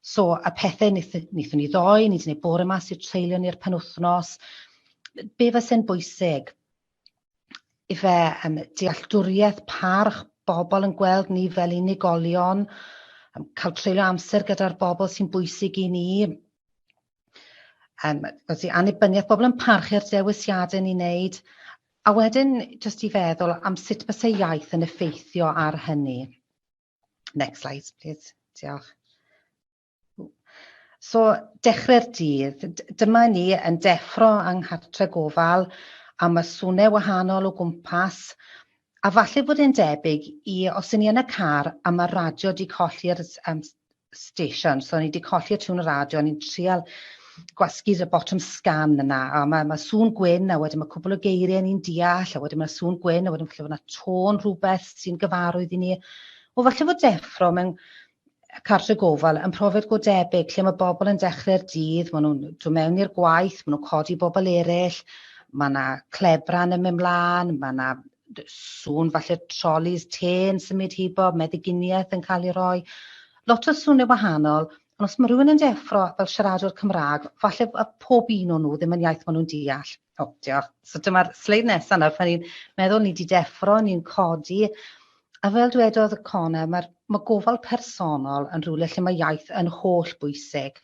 So, y pethau wnaethon ni ddoi, ni wedi gwneud bore mas i'r treulio ni'r penwythnos, be fysa'n bwysig? I fe dealltwriaeth parch bobl yn gweld ni fel unigolion, cael treulio amser gyda'r bobl sy'n bwysig i ni, annibyniaeth bobl yn parchu'r dewisiadau ni'n wneud, a wedyn jyst i feddwl am sut fysa iaith yn effeithio ar hynny. Next slide, please. Diolch. So, dechrau'r dydd, dyma ni yn deffro yng nghartre gofal am y swnau wahanol o gwmpas, a falle bod e'n debyg i os y'n ni yn y car a mae'r radio wedi colli'r station, so ni wedi colli'r tŵn y radio, ni'n trial gwasgu'r bottom scan yna, a mae sŵn gwyn, a wedyn mae cwbl o geiriau ni'n deall, a wedyn mae sŵn gwyn, a wedyn falle bod yna tôn rhywbeth sy'n gyfarwydd i ni. O falle fod deffro mewn cartre gofal yn profiad go debyg, lle mae bobl yn dechrau'r dydd, maen nhw'n dod mewn i'r gwaith, maen nhw'n codi bobl eraill, mae yna clebran yn mynd mlaen, mae yna sŵn falle trolis te'n symud hibo, meddyginiaeth yn cael ei roi. Lot o sŵnau wahanol, ond os mae rhywun yn deffro fel siaradwr Cymraeg, falle pob un o'n nhw ddim yn iaith maen nhw'n deall. O, diolch. So dyma'r sleid nesaf nawr, pan ni'n meddwl ni wedi deffro, ni'n codi, a fel dwedodd Connor, mae gofal personol yn rhywle lle mae iaith yn holl bwysig.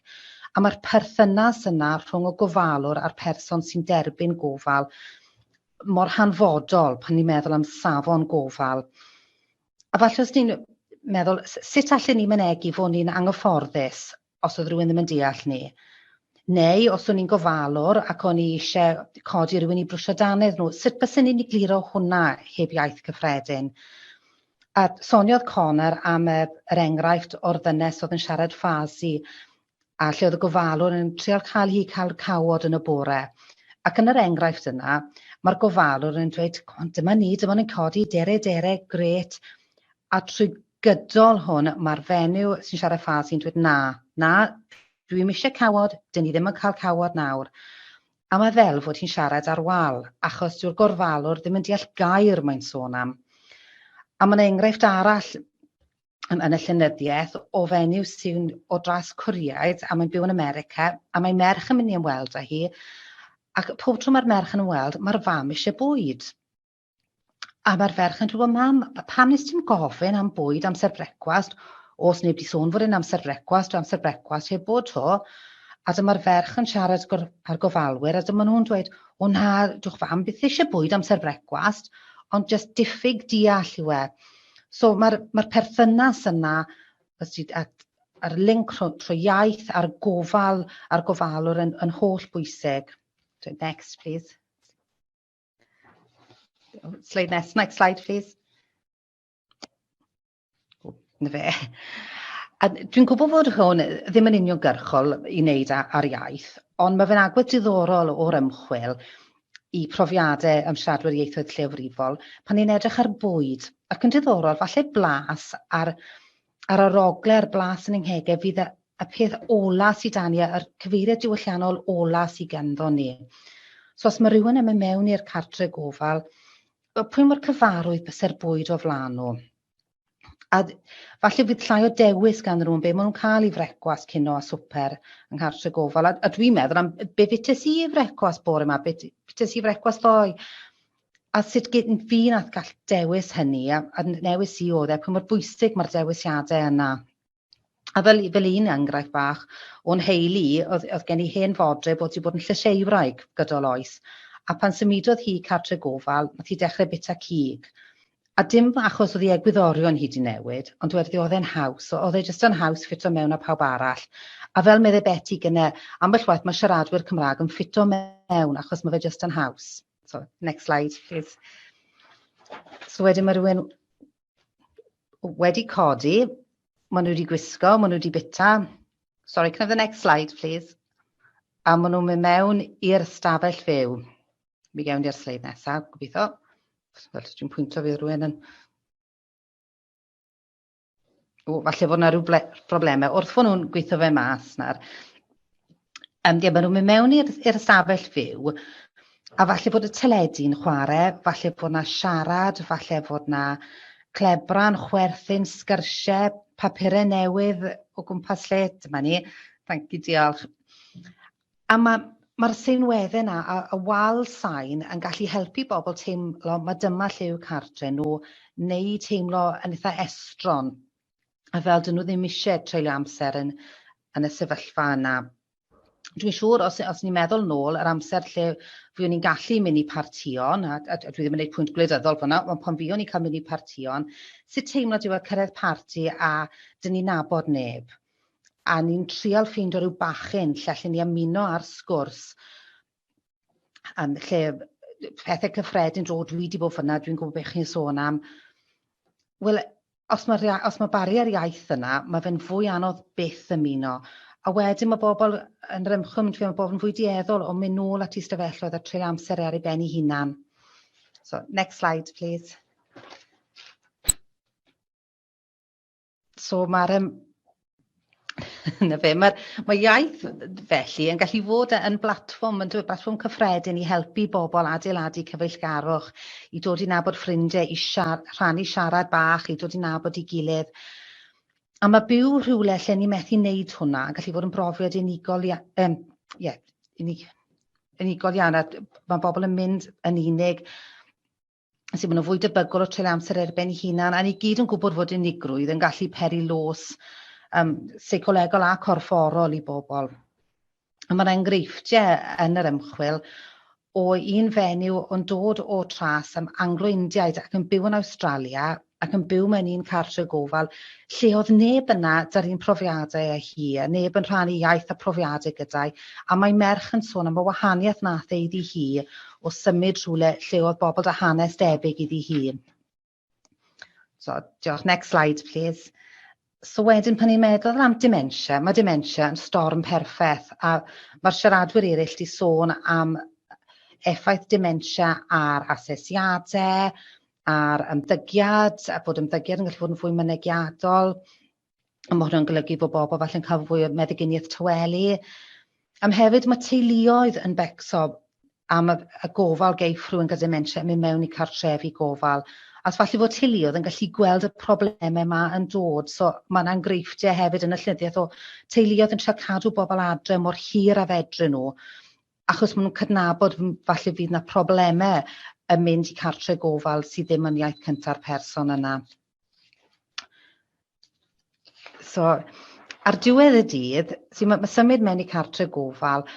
A mae'r perthynas yna rhwng y gofalwr a'r person sy'n derbyn gofal mor hanfodol pan ni'n meddwl am safon gofal. A falle os ni'n meddwl, sut allan ni mynegu fod ni'n anghyfforddus os oedd rhywun ddim yn deall ni? Neu os o'n i'n gofalwr ac o'n i eisiau codi rhywun i brwsio dannedd nhw, sut bysyn ni'n egluro hwnna heb iaith cyffredin? A soniodd Connor am yr enghraifft o'r ddynes oedd yn siarad ffasi, a lle oedd y gofalwr yn trial cael cawod yn y bore. Ac yn yr enghraifft yna, mae'r gofalwr yn dweud, dyma ni'n codi dere, gret. A trwy gydol hwn, mae'r fenyw sy'n siarad ffasi yn dweud, na, dwi'n eisiau cawod, dyn ni ddim yn cael cawod nawr. A mae fel fod hi'n siarad ar wal, achos dyw'r gorfalwr ddim yn deall gair mae'n sôn am. A mae'n enghraifft arall yn y llenyddiaeth o fenyw sy'n o dras Cwriaid, a mae'n byw yn America, a mae merch yn mynd i ymweld â hi, ac pob tro mae'r merch yn ymweld, mae'r fam eisiau bwyd. A mae'r ferch yn dweud, mam, pam nes ti'n gofyn am bwyd amser brecwast, os neb di sôn fod yn amser brecwast heb bod to, a dyma'r ferch yn siarad ar gofalwyr, a dyma nhw'n dweud, o na, dwch fam, beth eisiau bwyd amser brecwast, ond just diffyg deall yw e. So mae'r perthynas yna, a'r link trwy iaith a'r gofalwr yn holl bwysig. So next, please. Next slide, please. Na fe. A dwi'n gwybod fod hwn ddim yn uniongyrchol i wneud ar iaith, ond mae fe'n agwedd diddorol o'r ymchwil i profiadau siaradwyr ieithoedd lleafrifol pan ni'n edrych ar bwyd. Ac yn diddorol, falle blas ar yr ogle'r blas ynynghegau fydd y peth ola sydd dan ni, yr cyfeiriad diwylliannol ola sydd ganddo ni. So os mae rhywun yn mynd mewn i'r cartre gofal, pwy mor cyfarwydd byse'r bwyd o flaen nhw? A falle fydd llai o dewis gan nhw'n be maen nhw'n cael i frecwast cino a swper yng nghartre gofal. A dwi'n meddwl am be fytes i frecwast bore yma, be fytes i frecwast ddoe. A sut fi nath gall dewis hynny, a newis i oedd pwy mor bwysig mae'r dewisiadau yna. A fel un enghraifft bach, o'n heili, oedd gen i hen fodre bod wedi bod yn llysieuwraig gydol oes. A pan symudodd hi cartre gofal, nath hi dechrau bita cig. A dim achos oedd ei egwyddorion hi wedi newid, ond oedd e'n haws. Oedd e jyst yn haws ffito mewn â pawb arall. A fel meddai Betty gyda, ambell waith mae siaradwyr Cymraeg yn ffito mewn achos mae fe jyst yn haws. So, next slide, please. So wedyn mae rhywun wedi codi, maen nhw wedi gwisgo, maen nhw wedi bita. Sorry, can I have the next slide, please? a maen nhw'n mynd mewn i'r stafell fyw. Mi gewn i'r sleid nesaf, gobeithio. Fel dwi'n pwyntio fydd rhywun yn... O, falle fod yna rhyw broblemau. Wrth fod nhw'n gweithio fe mas nawr, maen nhw'n mynd mewn i'r stafell fyw, a falle bod y teledu'n chwarae, falle bod yna siarad, falle bod yna clebran, chwerthin, sgyrsiau, papurau newydd o gwmpas lle. Dyma ni. Thank you, diolch. A mae'r seinweddau yna, y wal sain, yn gallu helpu bobl teimlo mae dyma lle yw cartre nhw, neu teimlo yn eitha estron, a fel dyn nhw ddim eisiau treulio amser yn y sefyllfa yna. Dwi'n siŵr, os ni'n meddwl nôl, yr amser lle fi o'n i'n gallu mynd i partion, a dwi ddim yn gwneud pwynt gwleidyddol fyna, ond pan fi o'n i'n cael mynd i partion, sut teimlo dyw cyrraedd parti a dyn ni'n nabod neb. A ni'n trial ffeindio rhyw bachyn lle allan ni ymuno ar sgwrs, lle pethau cyffredin dro, dwi wedi bod fyna, dwi'n gwybod beth chi'n sôn am. Wel, os mae barier iaith yna, mae fe'n fwy anodd byth ymuno. A wedyn mae bobl yn yr ymchwil, mae bobl yn fwy dieddol o mynd nôl at ei stafelloedd a treulio amser ar ei ben ei hunan. So, next slide, please. So, mae'r iaith felly yn gallu fod yn blatfform cyffredin i helpu bobl adeiladu cyfeillgarwch, i dod i nabod ffrindiau, i rhannu siarad bach, i dod i nabod ei gilydd. A mae byw rhywle lle ni methu wneud hwnna yn gallu fod yn brofiad unigol iawn. Mae bobl yn mynd yn unig, sy'n maen nhw fwy debygol o treulio amser ar ben eu hunan, a ni gyd yn gwybod fod unigrwydd yn gallu peri los seicolegol a corfforol i bobl. Mae'r enghreifftiau yn yr ymchwil o un fenyw yn dod o tras Anglo-Indiaid ac yn byw yn Awstralia ac yn byw mewn un cartre gofal, lle oedd neb yna dar un profiadau â hi, neb yn rhannu iaith a profiadau gyda'i, a mae merch yn sôn am y wahaniaeth nath ei iddi hi o symud rhywle lle oedd bobl â hanes debyg iddi hi. So, diolch. Next slide, please. So wedyn, pan ni'n meddwl am dementia, mae dementia yn storm perffaith, a mae'r siaradwyr eraill wedi sôn am effaith dementia ar asesiadau, ar ymddygiad, a bod ymddygiad yn gallu fod yn fwy mynegiadol, a mae hwnna'n golygu bod bobl falle'n cael fwy o meddyginiaeth tywelu. Hefyd mae teuluoedd yn becso am y gofal geiff rhywun gyda dementia yn mynd mewn i cartrefi gofal. As falle fod teuluoedd yn gallu gweld y problemau yma yn dod, so mae'n enghreifftiau hefyd yn y llyneddiaeth o teuluoedd yn trio cadw bobl adre mor hir a fedryn nhw, achos maen nhw'n cydnabod falle fydd yna problemau yn mynd i cartre gofal sydd ddim yn iaith cynta'r person yna. So, ar diwedd y dydd, mae symud mewn i cartre gofal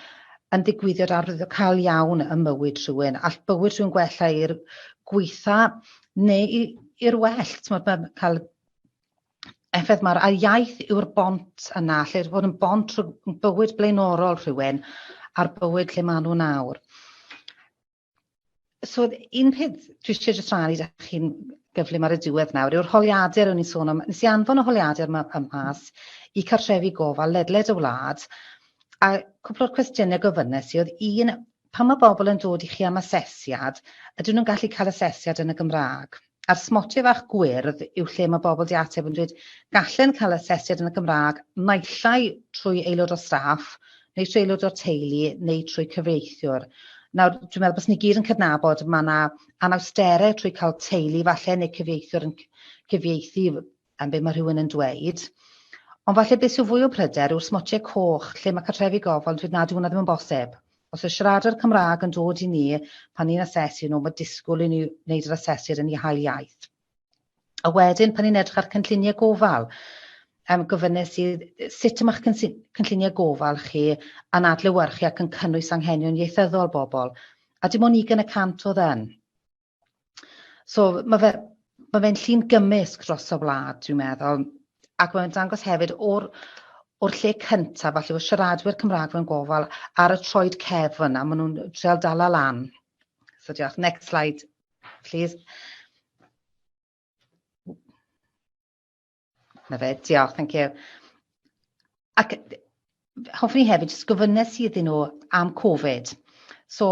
yn ddigwyddiad arwyddocaol iawn ym mywyd rhywun, all bywyd rhywun gwella i'r gweitha neu i'r well. Mae'n cael effaith a iaith yw'r bont yna, lle fod yn bont rhwng bywyd blaenorol rhywun a'r bywyd lle maen nhw nawr. So, un peth dwi eisiau jyst rhannu â chi'n gyflym ar y diwedd nawr yw'r holiadur o'n i'n sôn am. Nes i anfon y holiadur yma mas i cartrefi gofal ledled y wlad, a cwpl o'r cwestiynau gofynes i oedd un, pan mae bobl yn dod i chi am asesiad, ydyn nhw'n gallu cael asesiad yn y Gymraeg? A'r smotiau fach gwyrdd yw lle mae bobl di ateb yn dweud gallen cael asesiad yn y Gymraeg, naill trwy aelod o staff, neu trwy aelod o'r teulu, neu trwy cyfreithiwr. Nawr, dwi'n meddwl bod ni gyd yn cydnabod mae yna anawsterau trwy cael teulu falle neu cyfieithwyr yn cyfieithu am be mae rhywun yn dweud. Ond falle beth sy'n fwy o pryder yw'r smotiau coch lle mae cartrefi gofal yn dweud nad yw hwnna ddim yn bosib. Os y siaradwr Cymraeg yn dod i ni pan ni'n asesu nhw, mae disgwyl i ni wneud yr asesiad yn ei hael iaith. A wedyn pan ni'n edrych ar cynlluniau gofal, gofynes i sut yma'ch cynlluniau gofal chi yn adlewyrchu ac yn cynnwys anghenion ieithyddol bobl, a dim ond 20% oedd yn. So mae fe'n llun gymysg dros y wlad, dwi'n meddwl, ac mae'n dangos hefyd o'r lle cyntaf, falle o siaradwyr Cymraeg mewn gofal ar y troed cefn, a maen nhw'n trial dala lan. So diolch. Next slide, please. Na fe, diolch, thank you. Ac hoffwn ni hefyd jyst gofynes iddyn nhw am Covid. So,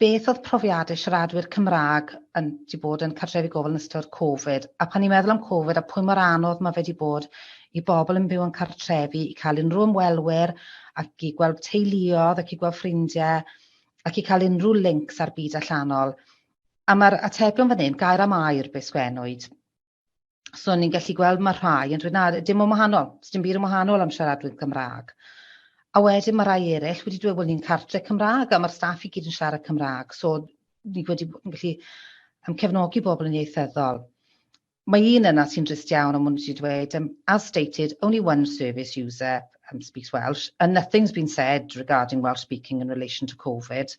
beth oedd profiadau siaradwyr Cymraeg wedi bod yn cartrefi gofal yn ystod Covid, a pan ni'n meddwl am Covid a pwy mor anodd mae wedi bod i bobl yn byw yn cartrefi, i cael unrhyw ymwelwyr, ac i gweld teuluodd, ac i gweld ffrindiau, ac i cael unrhyw links ar byd allanol. A mae'r atebion fan hyn, gair am air be sgwennwyd. So ni'n gallu gweld mae rhai yn dweud na, dim yn wahanol, dim byd yn wahanol am siaradwyr Cymraeg. A wedyn mae rai eraill wedi dweud bod ni'n cartre Cymraeg a mae'r staff i gyd yn siarad Cymraeg. So ni wedi gallu cefnogi bobl yn ieithyddol. Mae un yna sy'n drist iawn am hwn wedi dweud, as stated, only one service user speaks Welsh, and nothing's been said regarding Welsh speaking in relation to Covid.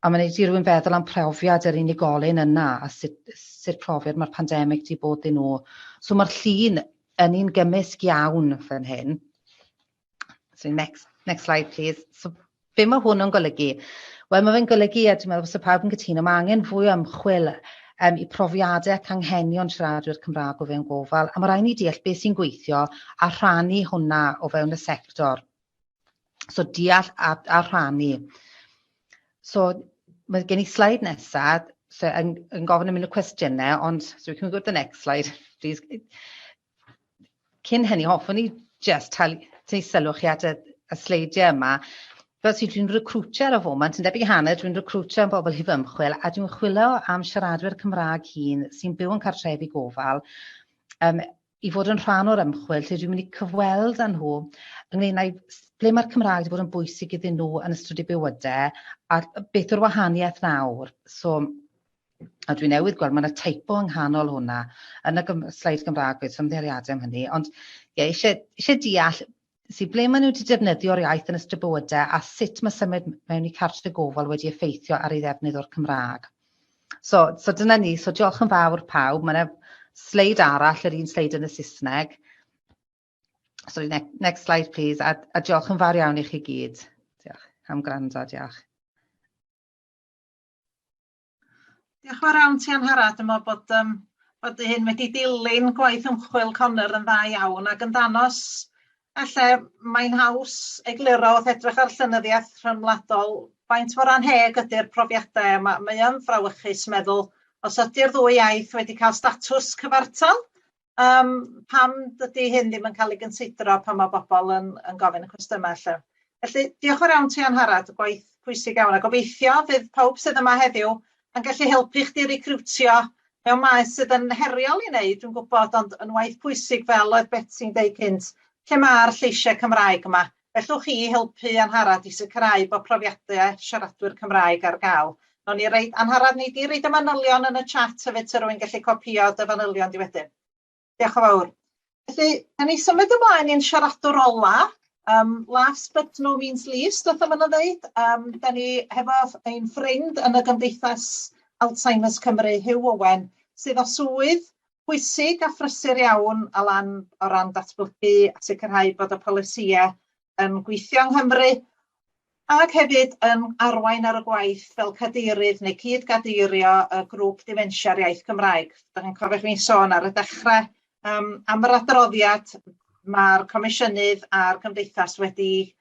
A mae'n ei rhywun feddwl am profiad yr unigolyn yna a sut profiad mae'r pandemig wedi bod yn nhw. So mae'r llun yn un gymysg iawn fan hyn. So next slide, please. So be mae hwn yn golygu? Wel, mae fe'n golygu, a dwi'n meddwl bod pawb yn cytuno, mae angen fwy o ymchwil i profiadau ac anghenion siaradwyr Cymraeg o fewn gofal, a mae rhaid ni deall beth sy'n gweithio a rhannu hwnna o fewn y sector. So deall a rhannu. So mae gen i slide nesaf, so yn gofyn am un o cwestiynau, ond so we can go to the next slide, please. Cyn hynny, hoffwn ni just tynnu sylw chi at y sleidiau yma. Fel sydd dwi'n recrwtio ar y foment, yn debyg hanner dwi'n recrwtio am bobl hyf ymchwil, a dwi'n chwilio am siaradwyr Cymraeg hun sy'n byw yn cartrefi gofal i fod yn rhan o'r ymchwil, lle dwi'n mynd i cyfweld â nhw ynglŷn ble mae'r Cymraeg wedi bod yn bwysig iddyn nhw yn ystod eu bywydau, a beth yw'r wahaniaeth nawr. So, a dwi'n newydd gweld, mae yna typo yng nghanol hwnna yn y sleid Gymraeg, so ymddeiriadau am hynny, ond eisiau deall ble maen nhw wedi defnyddio'r iaith yn ystod bywydau a sut mae symud mewn i cartre gofal wedi effeithio ar ei ddefnydd o'r Cymraeg. So dyna ni, so diolch yn fawr pawb. Mae yna sleid arall, yr un sleid yn y Saesneg. Sorry, next slide please, a diolch yn fawr iawn i chi gyd. Diolch am gwrando, diolch. Diolch yn fawr iawn ti Angharad, dwi'n meddwl bod hyn wedi dilyn gwaith ymchwil Conor yn dda iawn ac yn danos alle mae'n haws egluro wrth edrych ar llenyddiaeth rhyngwladol faint mor anheg ydy'r profiadau. Mae yn frawychus meddwl os ydy'r ddwy iaith wedi cael statws cyfartal, pam dydy hyn ddim yn cael ei gynsidro pan mae bobl yn gofyn y cwestiynau lle. Felly diolch yn iawn ti Angharad, gwaith pwysig iawn a gobeithio fydd pawb sydd yma heddiw yn gallu helpu chdi recriwtio mewn maes sydd yn heriol i wneud, dwi'n gwybod, ond yn waith pwysig fel oedd Betsy'n deud cynt, lle mae'r lleisiau Cymraeg yma. Fellwch chi helpu Angharad i sicrhau bod profiadau siaradwyr Cymraeg ar gael. Angharad, ni di reid y manylion yn y chat hefyd so rwy'n gallu copio dy fanylion di wedyn. Diolch yn fawr. Felly, da ni symud ymlaen i'n siaradwr ola. Last but no means least, oedd yma'n dweud. Da ni hefo ein ffrind yn y Gymdeithas Alzheimer's Cymru, Hugh Owen, sydd o swydd pwysig a phrysur iawn o ran datblygu a sicrhau bod y polisïau yn gweithio yng Nghymru ac hefyd yn arwain ar y gwaith fel cadeirydd neu cyd-gadeirio y grŵp Dementia ar iaith Cymraeg. Da chi'n cofio fi'n sôn ar y dechrau am yr adroddiad, mae'r Comisiynydd a'r Gymdeithas wedi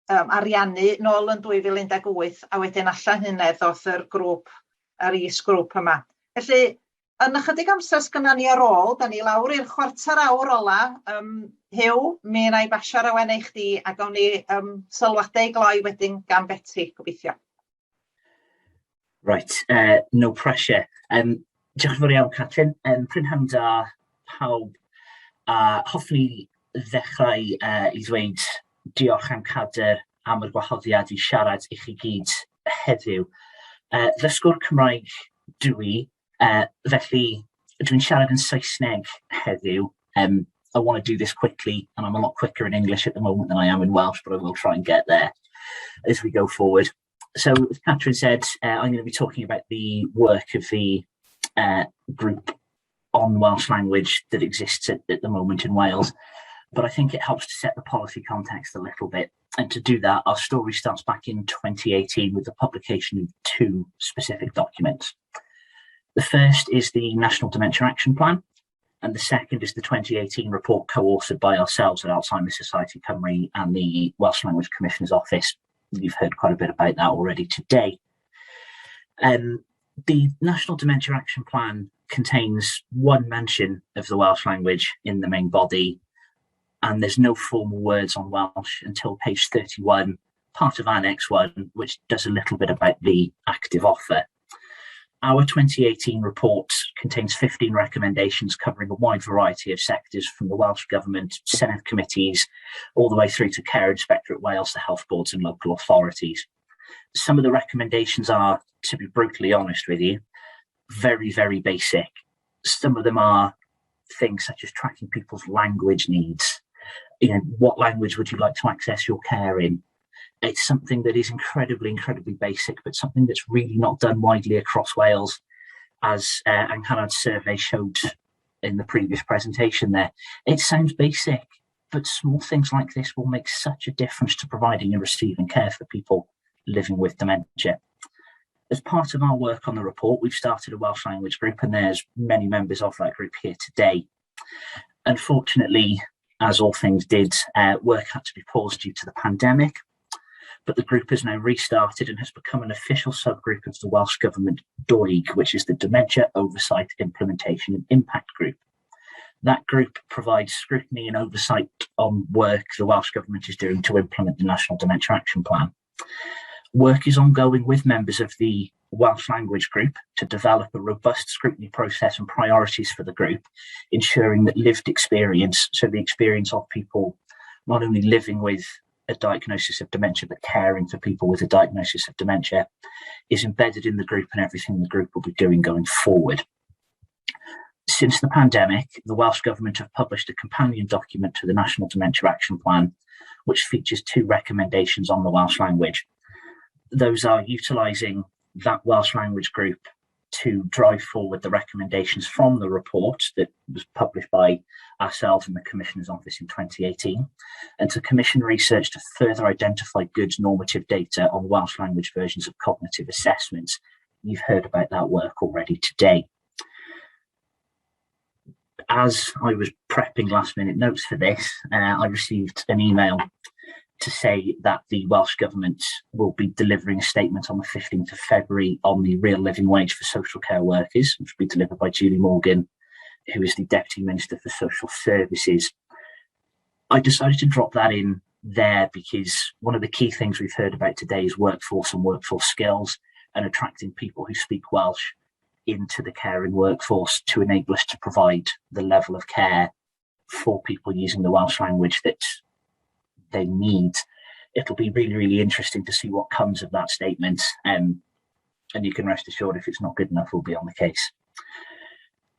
ariannu nôl yn 2018 a wedyn allan hynny ddoth yr grŵp yr is-grŵp yma. Felly, yn ychydig amser sgynnan ni ar ôl, da ni lawr i'r chwarter awr ola. Hugh, mi yna i basio'r awen i chdi a gawn ni sylwadau gloi wedyn gan Betsy, gobeithio. Right, no pressure. Diolch yn fawr iawn, Catrin. Prynhawn da pawb. Hoffwn i ddechrau i ddweud diolch am CADR am y gwahoddiad i siarad i chi gyd heddiw. Ddysgwr Cymraeg dwi, felly dwi'n siarad yn Saesneg heddiw. I want to do this quickly, and I'm a lot quicker in English at the moment than I am in Welsh, but I will try and get there as we go forward. So, as Catrin said, I'm going to be talking about the work of the group on Welsh language that exists at the moment in Wales. But I think it helps to set the policy context a little bit. And to do that, our story starts back in 2018 with the publication of two specific documents. The first is the National Dementia Action Plan, And the second is the 2018 report co-authored by ourselves at Alzheimer's Society Cymru and the Welsh Language Commissioner's Office. You've heard quite a bit about that already today. The National Dementia Action Plan contains one mention of the Welsh language in the main body, and there's no formal words on Welsh until page 31, part of Annex 1, which does a little bit about the active offer. Our 2018 report contains 15 recommendations covering a wide variety of sectors, from the Welsh Government, Senedd committees, all the way through to Care Inspectorate Wales, the health boards and local authorities. Some of the recommendations are, to be brutally honest with you, very, very basic. Some of them are things such as tracking people's language needs. You know, what language would you like to access your care in? It's something that is incredibly, incredibly basic, but something that's really not done widely across Wales, as Anghanad's survey showed in the previous presentation there. It sounds basic, but small things like this will make such a difference to providing and receiving care for people living with dementia. As part of our work on the report, we've started a Welsh language group, and there's many members of that group here today. Unfortunately, as all things did, work had to be paused due to the pandemic, but the group has now restarted and has become an official subgroup of the Welsh Government DOIG, which is the Dementia Oversight, Implementation and Impact Group. That group provides scrutiny and oversight on work the Welsh Government is doing to implement the National Dementia Action Plan. Work is ongoing with members of the Welsh Language Group to develop a robust scrutiny process and priorities for the group, ensuring that lived experience, so the experience of people not only living with a diagnosis of dementia, but caring for people with a diagnosis of dementia, is embedded in the group and everything the group will be doing going forward. Since the pandemic, the Welsh Government have published a companion document to the National Dementia Action Plan, which features 2 recommendations on the Welsh language. Those are utilising that Welsh language group to drive forward the recommendations from the report that was published by ourselves and the Commissioner's Office in 2018, and to commission research to further identify good normative data on Welsh language versions of cognitive assessments. You've heard about that work already today. As I was prepping last minute notes for this, I received an email to say that the Welsh Government will be delivering a statement on the 15th of February on the real living wage for social care workers, which will be delivered by Julie Morgan, who is the Deputy Minister for Social Services. I decided to drop that in there because one of the key things we've heard about today is workforce and workforce skills, and attracting people who speak Welsh into the caring workforce to enable us to provide the level of care for people using the Welsh language that they need. It'll be really, really interesting to see what comes of that statement, and you can rest assured if it's not good enough, we'll be on the case.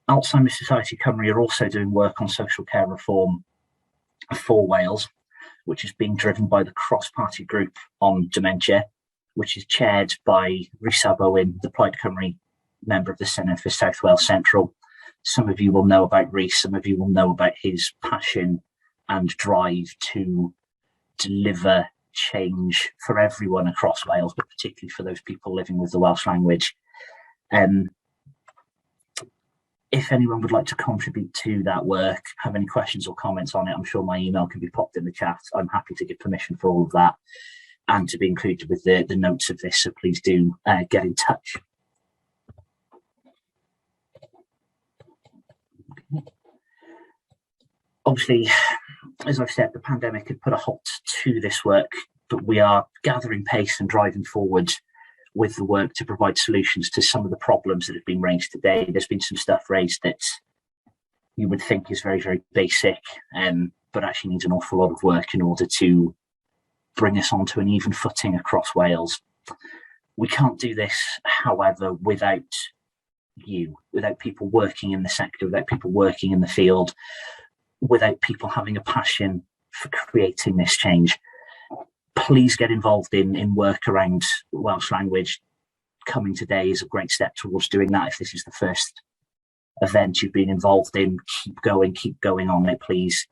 Alzheimer's Society Cymru are also doing work on social care reform for Wales, which is being driven by the cross-party group on dementia, which is chaired by Rhysab Owen, the Plaid Cymru member of the Senedd for South Wales Central. Some of you will know about Rhys, some of you will know about his passion and drive to deliver change for everyone across Wales, but particularly for those people living with the Welsh language. If anyone would like to contribute to that work, have any questions or comments on it, I'm sure my email can be popped in the chat. I'm happy to give permission for all of that and to be included with the notes of this, so please do get in touch. Obviously, as I've said, the pandemic had put a halt to this work, but we are gathering pace and driving forward with the work to provide solutions to some of the problems that have been raised today. There's been some stuff raised that you would think is very, very basic, but actually needs an awful lot of work in order to bring us onto an even footing across Wales. We can't do this, however, without you, without people working in the sector, without people working in the field, without people having a passion for creating this change. Please get involved in work around Welsh language. Coming today is a great step towards doing that. If this is the first event you've been involved in, keep going on it, please.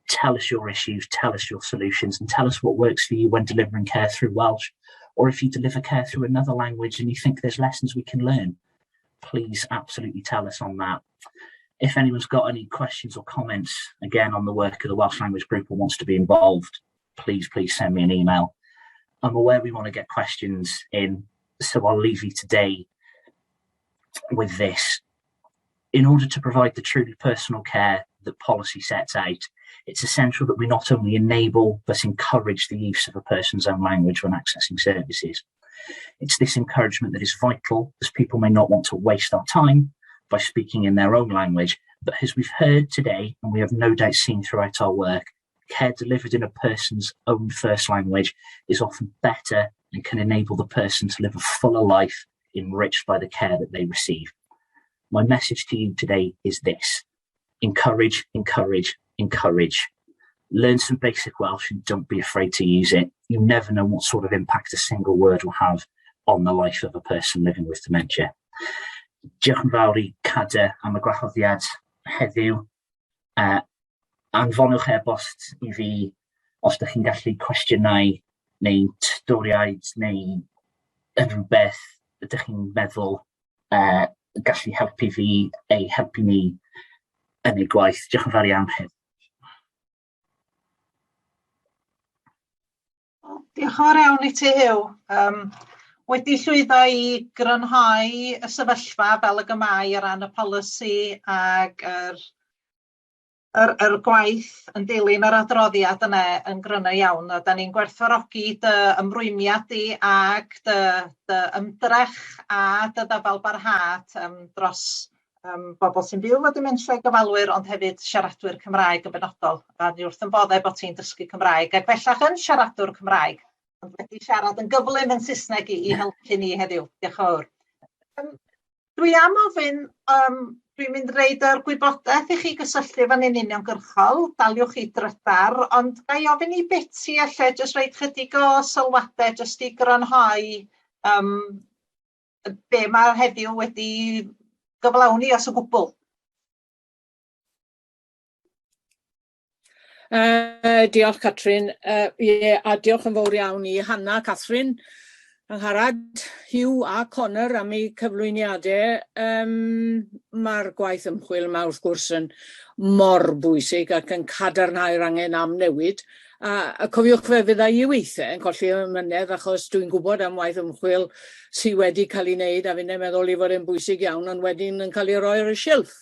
Tell us your issues, tell us your solutions, and tell us what works for you when delivering care through Welsh. Or if you deliver care through another language and you think there's lessons we can learn, please absolutely tell us on that. If anyone's got any questions or comments, again, on the work of the Welsh Language Group or wants to be involved, please send me an email. I'm aware we want to get questions in, so I'll leave you today with this. In order to provide the truly personal care that policy sets out, it's essential that we not only enable but encourage the use of a person's own language when accessing services. It's this encouragement that is vital, as people may not want to waste our time by speaking in their own language, but as we've heard today, and we have no doubt seen throughout our work, care delivered in a person's own first language is often better and can enable the person to live a fuller life enriched by the care that they receive. My message to you today is this: encourage, encourage, encourage. Learn some basic Welsh and don't be afraid to use it. You never know what sort of impact a single word will have on the life of a person living with dementia. Diolch yn fawr I CADR am y gwahoddiad heddiw. Anfonwch e-bost I fi os ydych chi'n gallu cwestiynau neu storiaid neu unrhyw beth ydych chi'n meddwl gallu helpu fi ei helpu ni yn ei gwaith. Diolch yn fawr iawn heddiw. Diolch yn fawr iawn I ti, Huw. Wedi llwyddo I grynhau y sefyllfa fel y gymau o ran y polisi ag yr gwaith yn dilyn yr adroddiad yna yn gryno iawn. Da ni'n gwerthfawrogi dy ymrwymiad I ag dy ymdrech a dy ddefalbarhad dros bobl sy'n byw efo dementia gyfalwyr, ond hefyd siaradwyr Cymraeg yn benodol. A ni wrth yn boddau bod ti'n dysgu Cymraeg ac bellach yn siaradwr Cymraeg, ond wedi siarad yn gyflym yn Saesneg I helpu ni heddiw. Diolch yn fawr. Dwi am ofyn, dwi'n mynd reid yr gwybodaeth I chi gysylltu fan yn uniongyrchol, daliwch I drydar, ond ga I ofyn I Betsi alle jyst reid chydig o sylwadau jyst I grynhau be mae heddiw wedi gyflawni as o gwbl. Diolch Catrin. A diolch yn fawr iawn I Hannah, Catrin, Angharad, Hugh a Connor am eu cyflwyniadau. Mae'r gwaith ymchwil yma wrth gwrs yn mor bwysig ac yn cadarnhau'r angen am newid. A cofiwch fe fydda I weithiau yn colli ymynedd achos dwi'n gwybod am waith ymchwil sydd wedi cael ei wneud a fi'n meddwl I fod yn bwysig iawn ond wedyn yn cael ei roi ar y silff.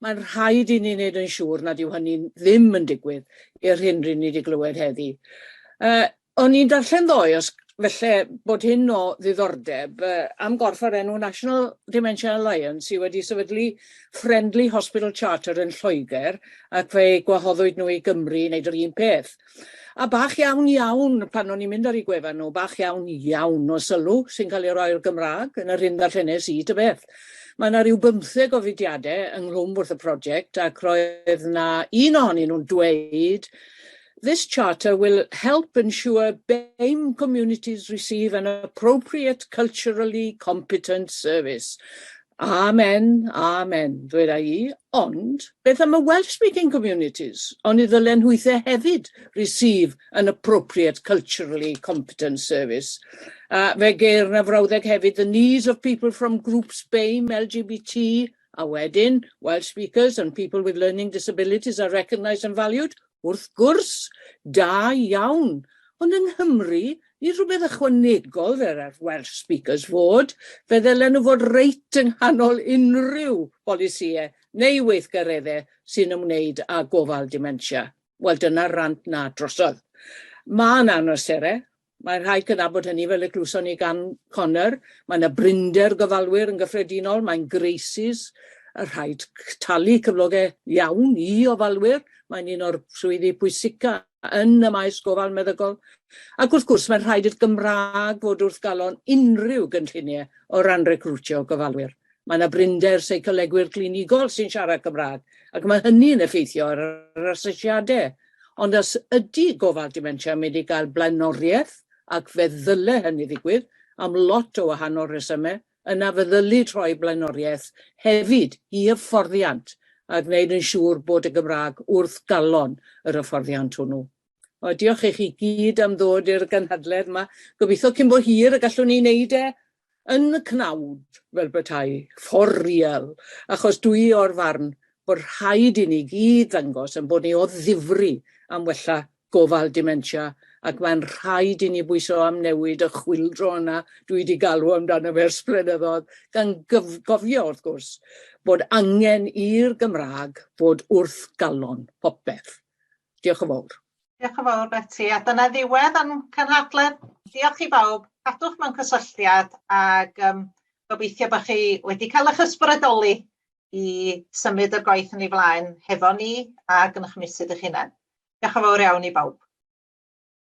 Mae'n rhaid I ni wneud yn siŵr nad yw hynny ddim yn digwydd i'r hyn rydyn ni wedi glywed heddi. O'n i'n darllen ddoe os felly bod hyn o ddiddordeb am gorff o'r enw National Dementia Alliance sydd wedi sefydlu Friendly Hospital Charter yn Lloegr ac fe gwahoddwyd nhw I Gymru i wneud yr un peth. A bach iawn pan o'n i'n mynd ar ei gwefan nhw, bach iawn o sylw sy'n cael ei roi i'r Gymraeg yn yr hyn darllenes I dy beth. Mae yna rhyw 15 o fudiadau ynghlwm wrth y prosiect ac roedd yna un ohonyn nhw'n dweud this charter will help ensure BAME communities receive an appropriate culturally competent service. Amen, dweud I, ond beth am y Welsh-speaking communities? Ond I ddylen nhw hefyd receive an appropriate culturally competent service. Fe geir na frawddeg hefyd the needs of people from groups BAME, LGBT, a wedyn Welsh speakers and people with learning disabilities are recognised and valued. Wrth gwrs, da iawn. Ond yng Nghymru, ni rhywbeth ychwanegol fer ar Welsh speakers fod, fe ddylen nhw fod reit yng nghanol unrhyw polisiau neu weithgareddau sy'n ymwneud â gofal dementia. Wel, dyna'r rant na drosodd. Mae'n anoserau. Mae'n rhaid cynabod hynny fel y glwson ni gan Connor. Mae'n y brinder gofalwyr yn gyffredinol. Mae'n greisus. Y rhaid talu cyflogau iawn I ofalwyr. Mae'n un o'r swyddi pwysica yn y maes gofal meddygol. Ac wrth gwrs, mae'n rhaid i'r Gymraeg fod wrth galon unrhyw gynlluniau o ran recrwtio gofalwyr. Mae yna brinder seicolegwyr clinigol sy'n siarad Cymraeg, ac mae hynny'n effeithio ar yr asesiadau. Ond os ydy gofal dementia yn mynd I gael blaenoriaeth, ac fe ddyle hynny ddigwydd, am lot o wahanol resymau, yna fe ddylu troi blaenoriaeth hefyd I hyfforddiant, a gwneud yn siŵr bod y Gymraeg wrth galon yr hyfforddiant hwnnw. O, diolch I chi gyd am ddod i'r gynhadledd yma. Gobeithio cyn bo hir y gallwn ni wneud yn y cnawd fel petai, ffordd riel, achos dwi o'r farn bod rhaid i ni gyd ddangos yn bod ni o ddifri am wella gofal dementia, ac mae'n rhaid i ni bwyso am newid y chwildro yna dwi wedi galw amdano fe ers blynyddoedd, gan gofio wrth gwrs bod angen i'r Gymraeg fod wrth galon popeth. Diolch yn fawr. Diolch yn fawr Betty, a dyna ddiwedd yn cynhadledd. Diolch i bawb, cadwch mewn cysylltiad ac gobeithio bod chi wedi cael eich ysbrydoli i symud y gwaith yn ei flaen hefo ni ac yn eich misydd eich hunain. Diolch yn fawr iawn i bawb.